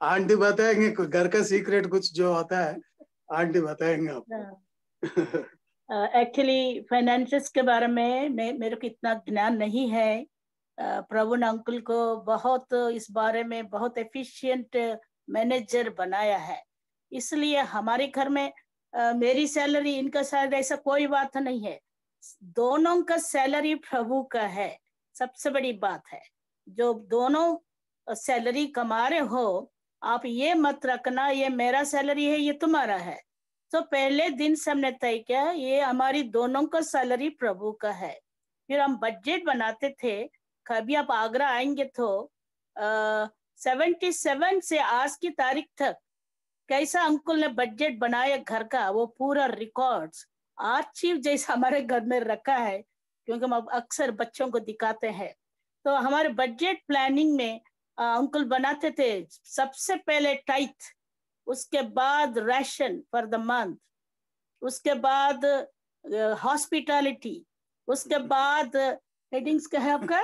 आंटी बताएंगे घर का सीक्रेट कुछ जो होता है, आंटी बताएंगे आपको. एक्चुअली फाइनेंसेस के बारे में मेरे को इतना ज्ञान नहीं है. प्रभु ने अंकुल को बहुत इस बारे में बहुत एफिशिएंट मैनेजर बनाया है. इसलिए हमारे घर में मेरी सैलरी, इनका सैलरी, ऐसा कोई बात नहीं है. दोनों का सैलरी प्रभु का है. सबसे बड़ी बात है, जो दोनों सैलरी कमा रहे हो, आप ये मत रखना ये मेरा सैलरी है ये तुम्हारा है. तो पहले दिन से हमने तय किया ये हमारी दोनों का सैलरी प्रभु का है. फिर हम बजट बनाते थे. कभी आप आगरा आएंगे तो 77 से आज की तारीख तक कैसा अंकुल ने बजट बनाया घर का, वो पूरा रिकॉर्ड्स आर्चिव जैसा हमारे घर में रखा है, क्योंकि हम अक्सर बच्चों को दिखाते हैं. तो हमारे बजट प्लानिंग में अंकुल बनाते थे सबसे पहले टाइथ, उसके बाद राशन फॉर द मंथ, उसके बाद हॉस्पिटैलिटी, उसके बाद हेडिंग्स क्या है आपका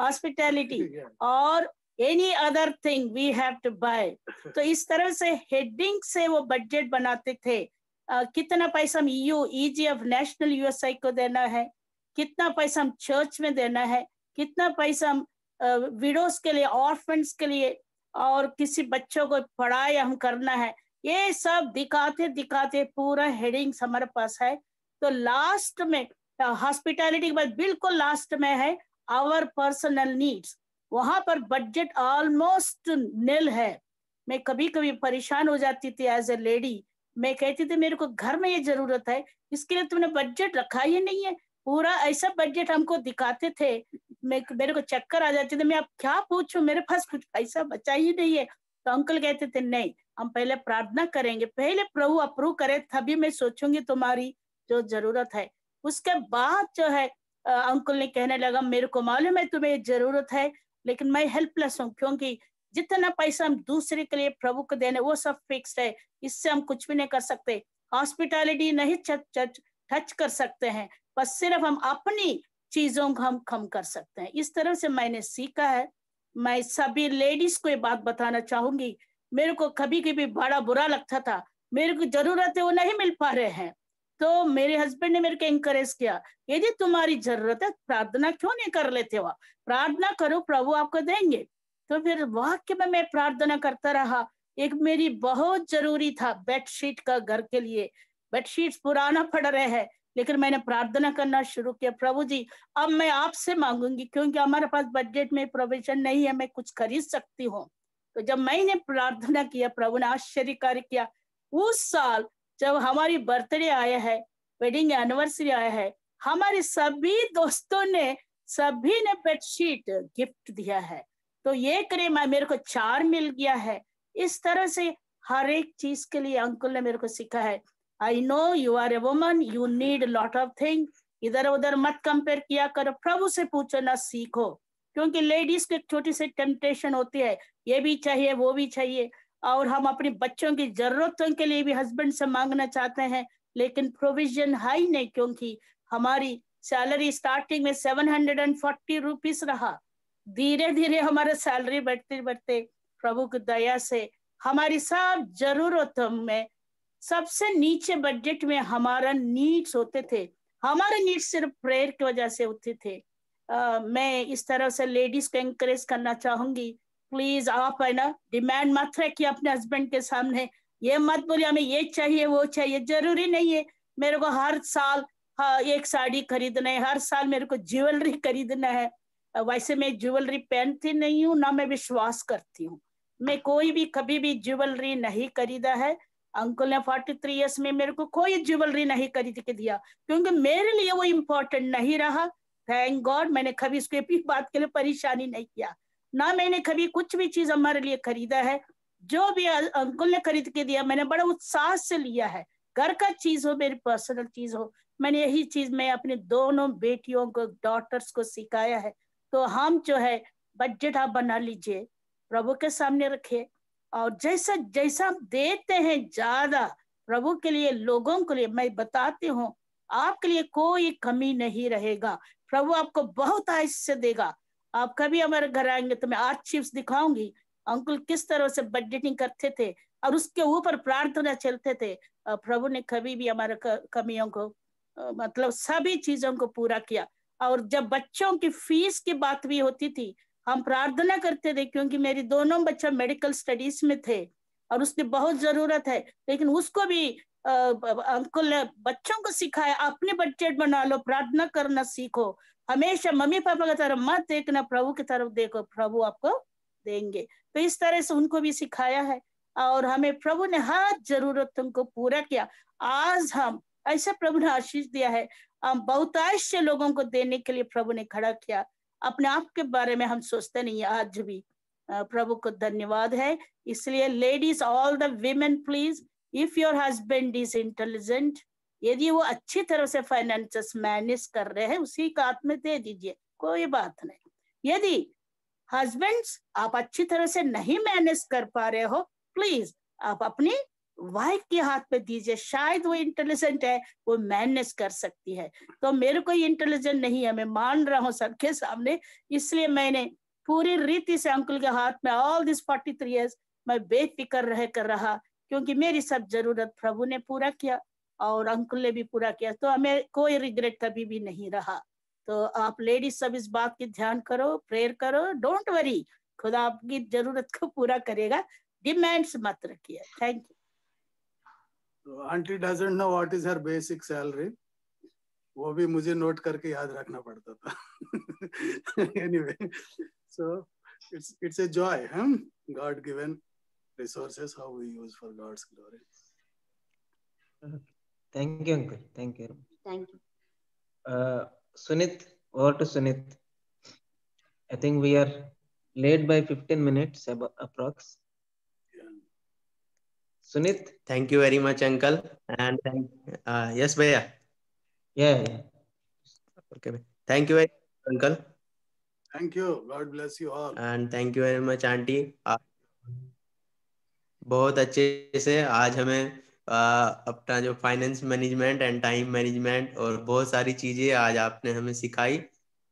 हॉस्पिटैलिटी, और any other thing we have to buy. तो इस तरह से हेडिंग से वो बजट बनाते थे. कितना पैसा हम EUEGF नेशनल USI को देना है, कितना पैसा हम चर्च में देना है, कितना पैसा हम विडोज के लिए, ऑर्फन्स के लिए, और किसी बच्चों को पढ़ाई हम करना है. ये सब दिखाते दिखाते पूरा हेडिंग्स हमारे पास है. तो लास्ट में हॉस्पिटैलिटी के बाद बिल्कुल लास्ट में है आवर पर्सनल नीड्स. वहां पर बजट ऑलमोस्ट निल है. मैं कभी कभी परेशान हो जाती थी एज ए लेडी. मैं कहती थी मेरे को घर में ये जरूरत है, इसके लिए तुमने बजट रखा ही नहीं है. पूरा ऐसा बजट हमको दिखाते थे, मेरे को चक्कर आ जाती थी. मैं अब क्या पूछूं, मेरे पास कुछ पैसा बचा ही नहीं है. तो अंकल कहते थे नहीं, हम पहले प्रार्थना करेंगे, पहले प्रभु अप्रूव करे तभी मैं सोचूंगी तुम्हारी जो जरूरत है. उसके बाद जो है अंकल ने कहने लगा मेरे को मालूम है तुम्हें जरूरत है, लेकिन मैं हेल्पलेस हूँ, क्योंकि जितना पैसा हम दूसरे के लिए प्रभु को देने वो सब फिक्स्ड है, इससे हम कुछ भी नहीं कर सकते. हॉस्पिटैलिटी नहीं टच कर सकते हैं, बस सिर्फ हम अपनी चीजों को हम कम कर सकते हैं. इस तरह से मैंने सीखा है. मैं सभी लेडीज को ये बात बताना चाहूंगी. मेरे को कभी कभी बड़ा बुरा लगता था, मेरे को जरूरत है वो नहीं मिल पा रहे हैं, तो मेरे हस्बैंड ने मेरे को एनकरेज किया, यदि तुम्हारी जरूरत है प्रार्थना क्यों नहीं कर लेते हो, प्रार्थना करो प्रभु आपको देंगे. तो फिर वाक्य में मैं प्रार्थना करता रहा। एक मेरी बहुत जरूरी था बेडशीट का, घर के लिए बेडशीट पुराना पड़ रहे हैं, लेकिन मैंने प्रार्थना करना शुरू किया, प्रभु जी अब मैं आपसे मांगूंगी, क्योंकि हमारे पास बजट में प्रोविजन नहीं है, मैं कुछ खरीद सकती हूँ। तो जब मैंने प्रार्थना किया, प्रभु ने आश्चर्य कार्य किया। उस साल जब हमारी बर्थडे आया है, वेडिंग एनिवर्सरी आया है, हमारे सभी दोस्तों ने, सभी ने बेडशीट गिफ्ट दिया है। तो ये करे मेरे को 4 मिल गया है। इस तरह से हर एक चीज के लिए अंकल ने मेरे को सिखा है। I know you are a woman, you need lot of thing. इधर उधर मत कंपेयर किया करो, प्रभु से पूछो ना, सीखो। क्योंकि लेडीज के छोटी सी टेम्पटेशन होती है, ये भी चाहिए वो भी चाहिए, और हम अपने बच्चों की जरूरतों के लिए भी हस्बैंड से मांगना चाहते हैं, लेकिन प्रोविजन है ही नहीं, क्योंकि हमारी सैलरी स्टार्टिंग में 740 रुपीज रहा। धीरे धीरे हमारा सैलरी बढ़ते बढ़ते प्रभु की दया से हमारी सब जरूरतों में सबसे नीचे बजट में हमारा नीड्स होते थे। हमारे नीड्स सिर्फ प्रेयर की वजह से होते थे। मैं इस तरह से लेडीज को एंकरेज करना चाहूंगी, प्लीज आप है ना डिमांड मत रखिए अपने हस्बैंड के सामने। ये मत बोलिए हमें ये चाहिए वो चाहिए, जरूरी नहीं है मेरे को हर साल एक साड़ी खरीदना है, हर साल मेरे को ज्वेलरी खरीदना है। वैसे मैं ज्वेलरी पहनती नहीं हूँ, ना मैं विश्वास करती हूँ। मैं कोई भी कभी भी ज्वेलरी नहीं खरीदा है। अंकल ने 43 ईयर्स में मेरे को कोई ज्वेलरी नहीं खरीद के दिया, क्योंकि मेरे लिए वो इम्पोर्टेंट नहीं रहा। थैंक गॉड, मैंने कभी उसके भी बात के लिए परेशानी नहीं किया, ना मैंने कभी कुछ भी चीज हमारे लिए खरीदा है। जो भी अंकल ने खरीद के दिया मैंने बड़ा उत्साह से लिया है। घर का चीज हो, मेरी पर्सनल चीज हो, मैंने यही चीज मैं अपने दोनों बेटियों को, डॉटर्स को सिखाया है। तो हम जो है बजट आप बना लीजिए, प्रभु के सामने रखिए, और जैसा जैसा आप देते हैं ज्यादा प्रभु के लिए, लोगों के लिए, मैं बताती हूँ आपके लिए कोई कमी नहीं रहेगा। प्रभु आपको बहुत आशीष देगा। आप कभी हमारे घर आएंगे तो मैं आर्चिव्स दिखाऊंगी अंकल किस तरह से बजटिंग करते थे और उसके ऊपर प्रार्थना चलते थे। प्रभु ने कभी भी हमारे कमियों को मतलब सभी चीजों को पूरा किया। और जब बच्चों की फीस की बात भी होती थी, हम प्रार्थना करते थे, क्योंकि मेरी दोनों बच्चे मेडिकल स्टडीज में थे और उसकी बहुत जरूरत है, लेकिन उसको भी अंकल ने बच्चों को सिखाया, अपने बजट बना लो, प्रार्थना करना सीखो, हमेशा मम्मी पापा की तरफ मत देखना, प्रभु की तरफ देखो, प्रभु आपको देंगे। तो इस तरह से उनको भी सिखाया है और हमें प्रभु ने हर जरूरतों को पूरा किया। आज हम ऐसा प्रभु ने आशीष दिया है, हम बहुतायत से लोगों को देने के लिए प्रभु ने खड़ा किया। अपने आप के बारे में हम सोचते नहीं है आज भी। प्रभु को धन्यवाद है। इसलिए ladies, all the women, please if your husband is intelligent, यदि वो अच्छी तरह से फाइनेंसेस मैनेज कर रहे हैं, उसी का हाथ में दे दीजिए, कोई बात नहीं। यदि हस्बैंड्स आप अच्छी तरह से नहीं मैनेज कर पा रहे हो, प्लीज आप अपनी वाइफ के हाथ पे दीजिए, शायद वो इंटेलिजेंट है, वो मैनेज कर सकती है। तो मेरे को इंटेलिजेंट नहीं है, मैं मान रहा हूँ सबके सामने, इसलिए मैंने पूरी रीति से अंकल के हाथ में ऑल दिस 43 इयर्स मैं बेफिक्र रह कर रहा, क्योंकि मेरी सब जरूरत प्रभु ने पूरा किया और अंकल ने भी पूरा किया, तो हमें कोई रिग्रेट कभी भी नहीं रहा। तो आप लेडीज सब इस बात की ध्यान करो, प्रेयर करो, डोंट वरी, खुदा आपकी जरूरत को पूरा करेगा, डिमांड्स मत रखिए। Thank you. Aunty doesn't know what is her basic salary, वो भी मुझे नोट करके याद रखना पड़ता था। Anyway, so it's a joy, God given resources, how we use for God's glory. Thank you, uncle. Thank you. Thank you. Sunit, over to Sunit. I think we are late by 15 minutes approx. Sunit. Thank you very much, uncle. And yes, bhaiya. Yeah. Okay. Thank you very much, uncle. Thank you. God bless you all. And thank you very much, auntie. बहुत अच्छे से आज हमें अपना जो finance management and time management और बहुत सारी चीजें आज आपने हमें सिखाई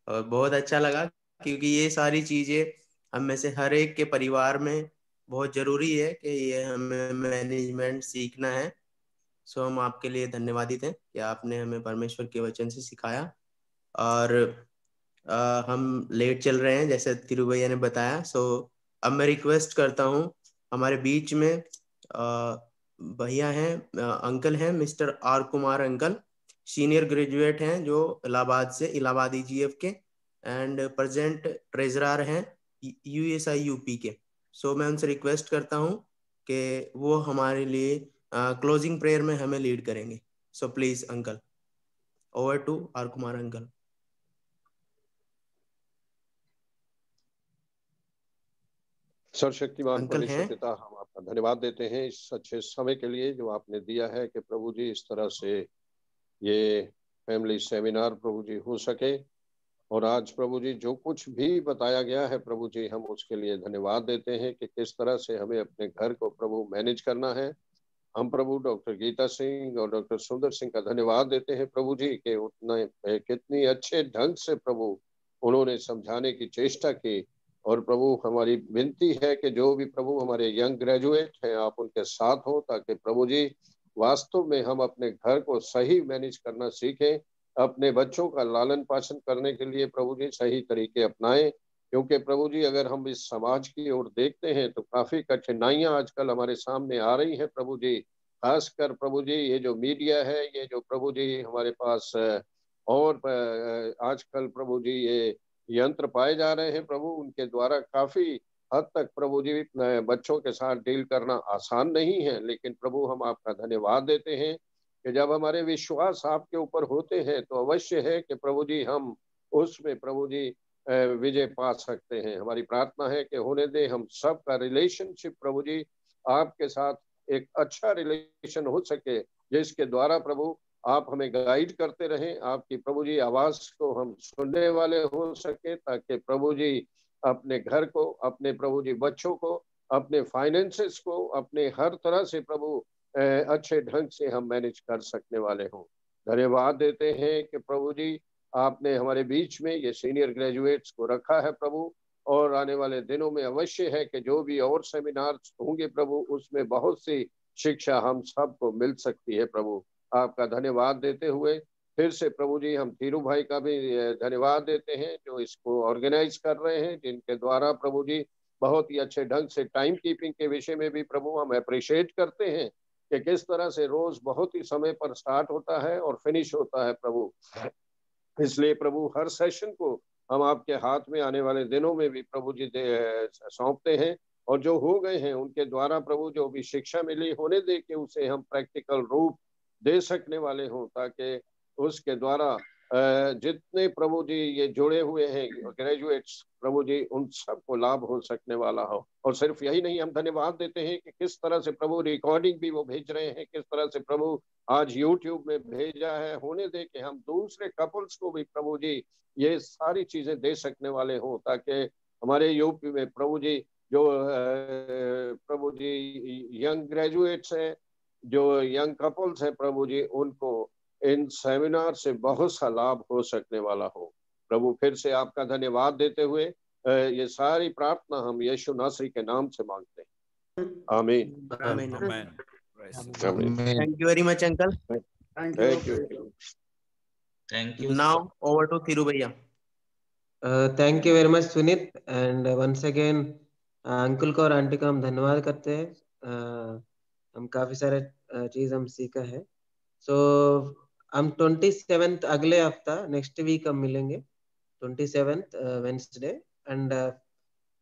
और बहुत अच्छा लगा, क्योंकि ये सारी चीजें हम में से हर एक के परिवार में बहुत जरूरी है कि ये हमें मैनेजमेंट सीखना है। सो हम आपके लिए धन्यवादित हैं कि आपने हमें परमेश्वर के वचन से सिखाया। और हम लेट चल रहे हैं जैसे तिरु भैया ने बताया, सो अब मैं रिक्वेस्ट करता हूँ, हमारे बीच में भैया हैं, अंकल हैं, mister R Kumar uncle, senior graduate हैं जो इलाहाबाद से, इलाहाबाद EGF के, एंड प्रेजेंट ट्रेजरर हैं USI UP के। सो मैं उनसे रिक्वेस्ट करता हूँ कि वो हमारे लिए क्लोजिंग प्रेयर में हमें लीड करेंगे। So please uncle, over to R Kumar uncle. सर्वशक्तिमान परमेश्वर पिता, हम आपका धन्यवाद देते हैं इस अच्छे समय के लिए जो आपने दिया है कि प्रभु जी इस तरह से ये फैमिली सेमिनार प्रभु जी हो सके। और आज प्रभु जी जो कुछ भी बताया गया है प्रभु जी, हम उसके लिए धन्यवाद देते हैं कि किस तरह से हमें अपने घर को प्रभु मैनेज करना है। हम प्रभु डॉक्टर गीता सिंह और डॉक्टर सुंदर सिंह का धन्यवाद देते हैं प्रभु जी के उतने कितनी अच्छे ढंग से प्रभु उन्होंने समझाने की चेष्टा की। और प्रभु हमारी विनती है कि जो भी प्रभु हमारे यंग ग्रेजुएट हैं आप उनके साथ हो, ताकि प्रभु जी वास्तव में हम अपने घर को सही मैनेज करना सीखें, अपने बच्चों का लालन पालन करने के लिए प्रभु जी सही तरीके अपनाएं। क्योंकि प्रभु जी अगर हम इस समाज की ओर देखते हैं तो काफी कठिनाइयां आजकल हमारे सामने आ रही हैं प्रभु जी। खासकर प्रभु जी ये जो मीडिया है, ये जो प्रभु जी हमारे पास और आजकल प्रभु जी ये यंत्र पाए जा रहे हैं प्रभु, उनके द्वारा काफी हद तक प्रभु जी बच्चों के साथ डील करना आसान नहीं है। लेकिन प्रभु हम आपका धन्यवाद देते हैं कि जब हमारे विश्वास आपके ऊपर होते हैं तो अवश्य है कि प्रभु जी हम उसमें प्रभु जी विजय पा सकते हैं। हमारी प्रार्थना है कि होने दे हम सब का रिलेशनशिप प्रभु जी आपके साथ एक अच्छा रिलेशन हो सके, जिसके द्वारा प्रभु आप हमें गाइड करते रहें, आपकी प्रभु जी आवाज को हम सुनने वाले हो सके, ताकि प्रभु जी अपने घर को, अपने प्रभु जी बच्चों को, अपने फाइनेंसेस को, अपने हर तरह से प्रभु अच्छे ढंग से हम मैनेज कर सकने वाले हों। धन्यवाद देते हैं कि प्रभु जी आपने हमारे बीच में ये सीनियर ग्रेजुएट्स को रखा है प्रभु, और आने वाले दिनों में अवश्य है कि जो भी और सेमिनार होंगे प्रभु, उसमें बहुत सी शिक्षा हम सबको मिल सकती है प्रभु। आपका धन्यवाद देते हुए फिर से प्रभु जी हम धीरू भाई का भी धन्यवाद देते हैं जो इसको ऑर्गेनाइज कर रहे हैं, जिनके द्वारा प्रभु जी बहुत ही अच्छे ढंग से टाइम कीपिंग के विषय में भी प्रभु हम अप्रिशिएट करते हैं कि किस तरह से रोज बहुत ही समय पर स्टार्ट होता है और फिनिश होता है प्रभु। इसलिए प्रभु हर सेशन को हम आपके हाथ में आने वाले दिनों में भी प्रभु जी सौंपते हैं, और जो हो गए हैं उनके द्वारा प्रभु जो भी शिक्षा मिली होने दे के उसे हम प्रैक्टिकल रूप दे सकने वाले हों, ताकि उसके द्वारा जितने प्रभु जी ये जुड़े हुए हैं ग्रेजुएट्स प्रभु जी उन सबको लाभ हो सकने वाला हो। और सिर्फ यही नहीं, हम धन्यवाद देते हैं कि किस तरह से प्रभु रिकॉर्डिंग भी वो भेज रहे हैं, किस तरह से प्रभु आज YouTube में भेजा है, होने दे कि हम दूसरे कपल्स को भी प्रभु जी ये सारी चीजें दे सकने वाले हों, ताकि हमारे यूपी में प्रभु जी जो प्रभु जी यंग ग्रेजुएट्स हैं, जो यंग कपल्स हैं प्रभु जी, उनको इन सेमिनार से बहुत सा लाभ हो सकने वाला हो। प्रभु फिर से आपका धन्यवाद देते हुए ये सारी प्रार्थना हम यीशु नासरी के नाम से मांगते हैं, amen. Thank you very much uncle. Thank you. Now over to Thiru भैया। Thank you very much Sunit, and once again uncle को और आंटी को हम धन्यवाद करते हैं। हम काफी सारे चीज हम सीखा है। सो हम 27th अगले हफ्ता नेक्स्ट वीक हम मिलेंगे 27th Wednesday, and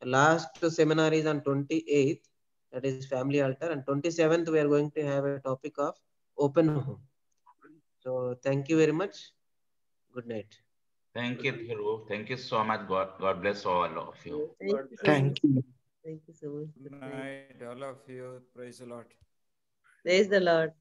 last seminar is on 28th, that is family altar, and 27th we are going to have a topic of open home. So thank you very much. Good night. Thank you Thiru, thank you so much. God bless all of you. Thank you. Thank you so much. Good night all of you. Praise the Lord. Praise the Lord.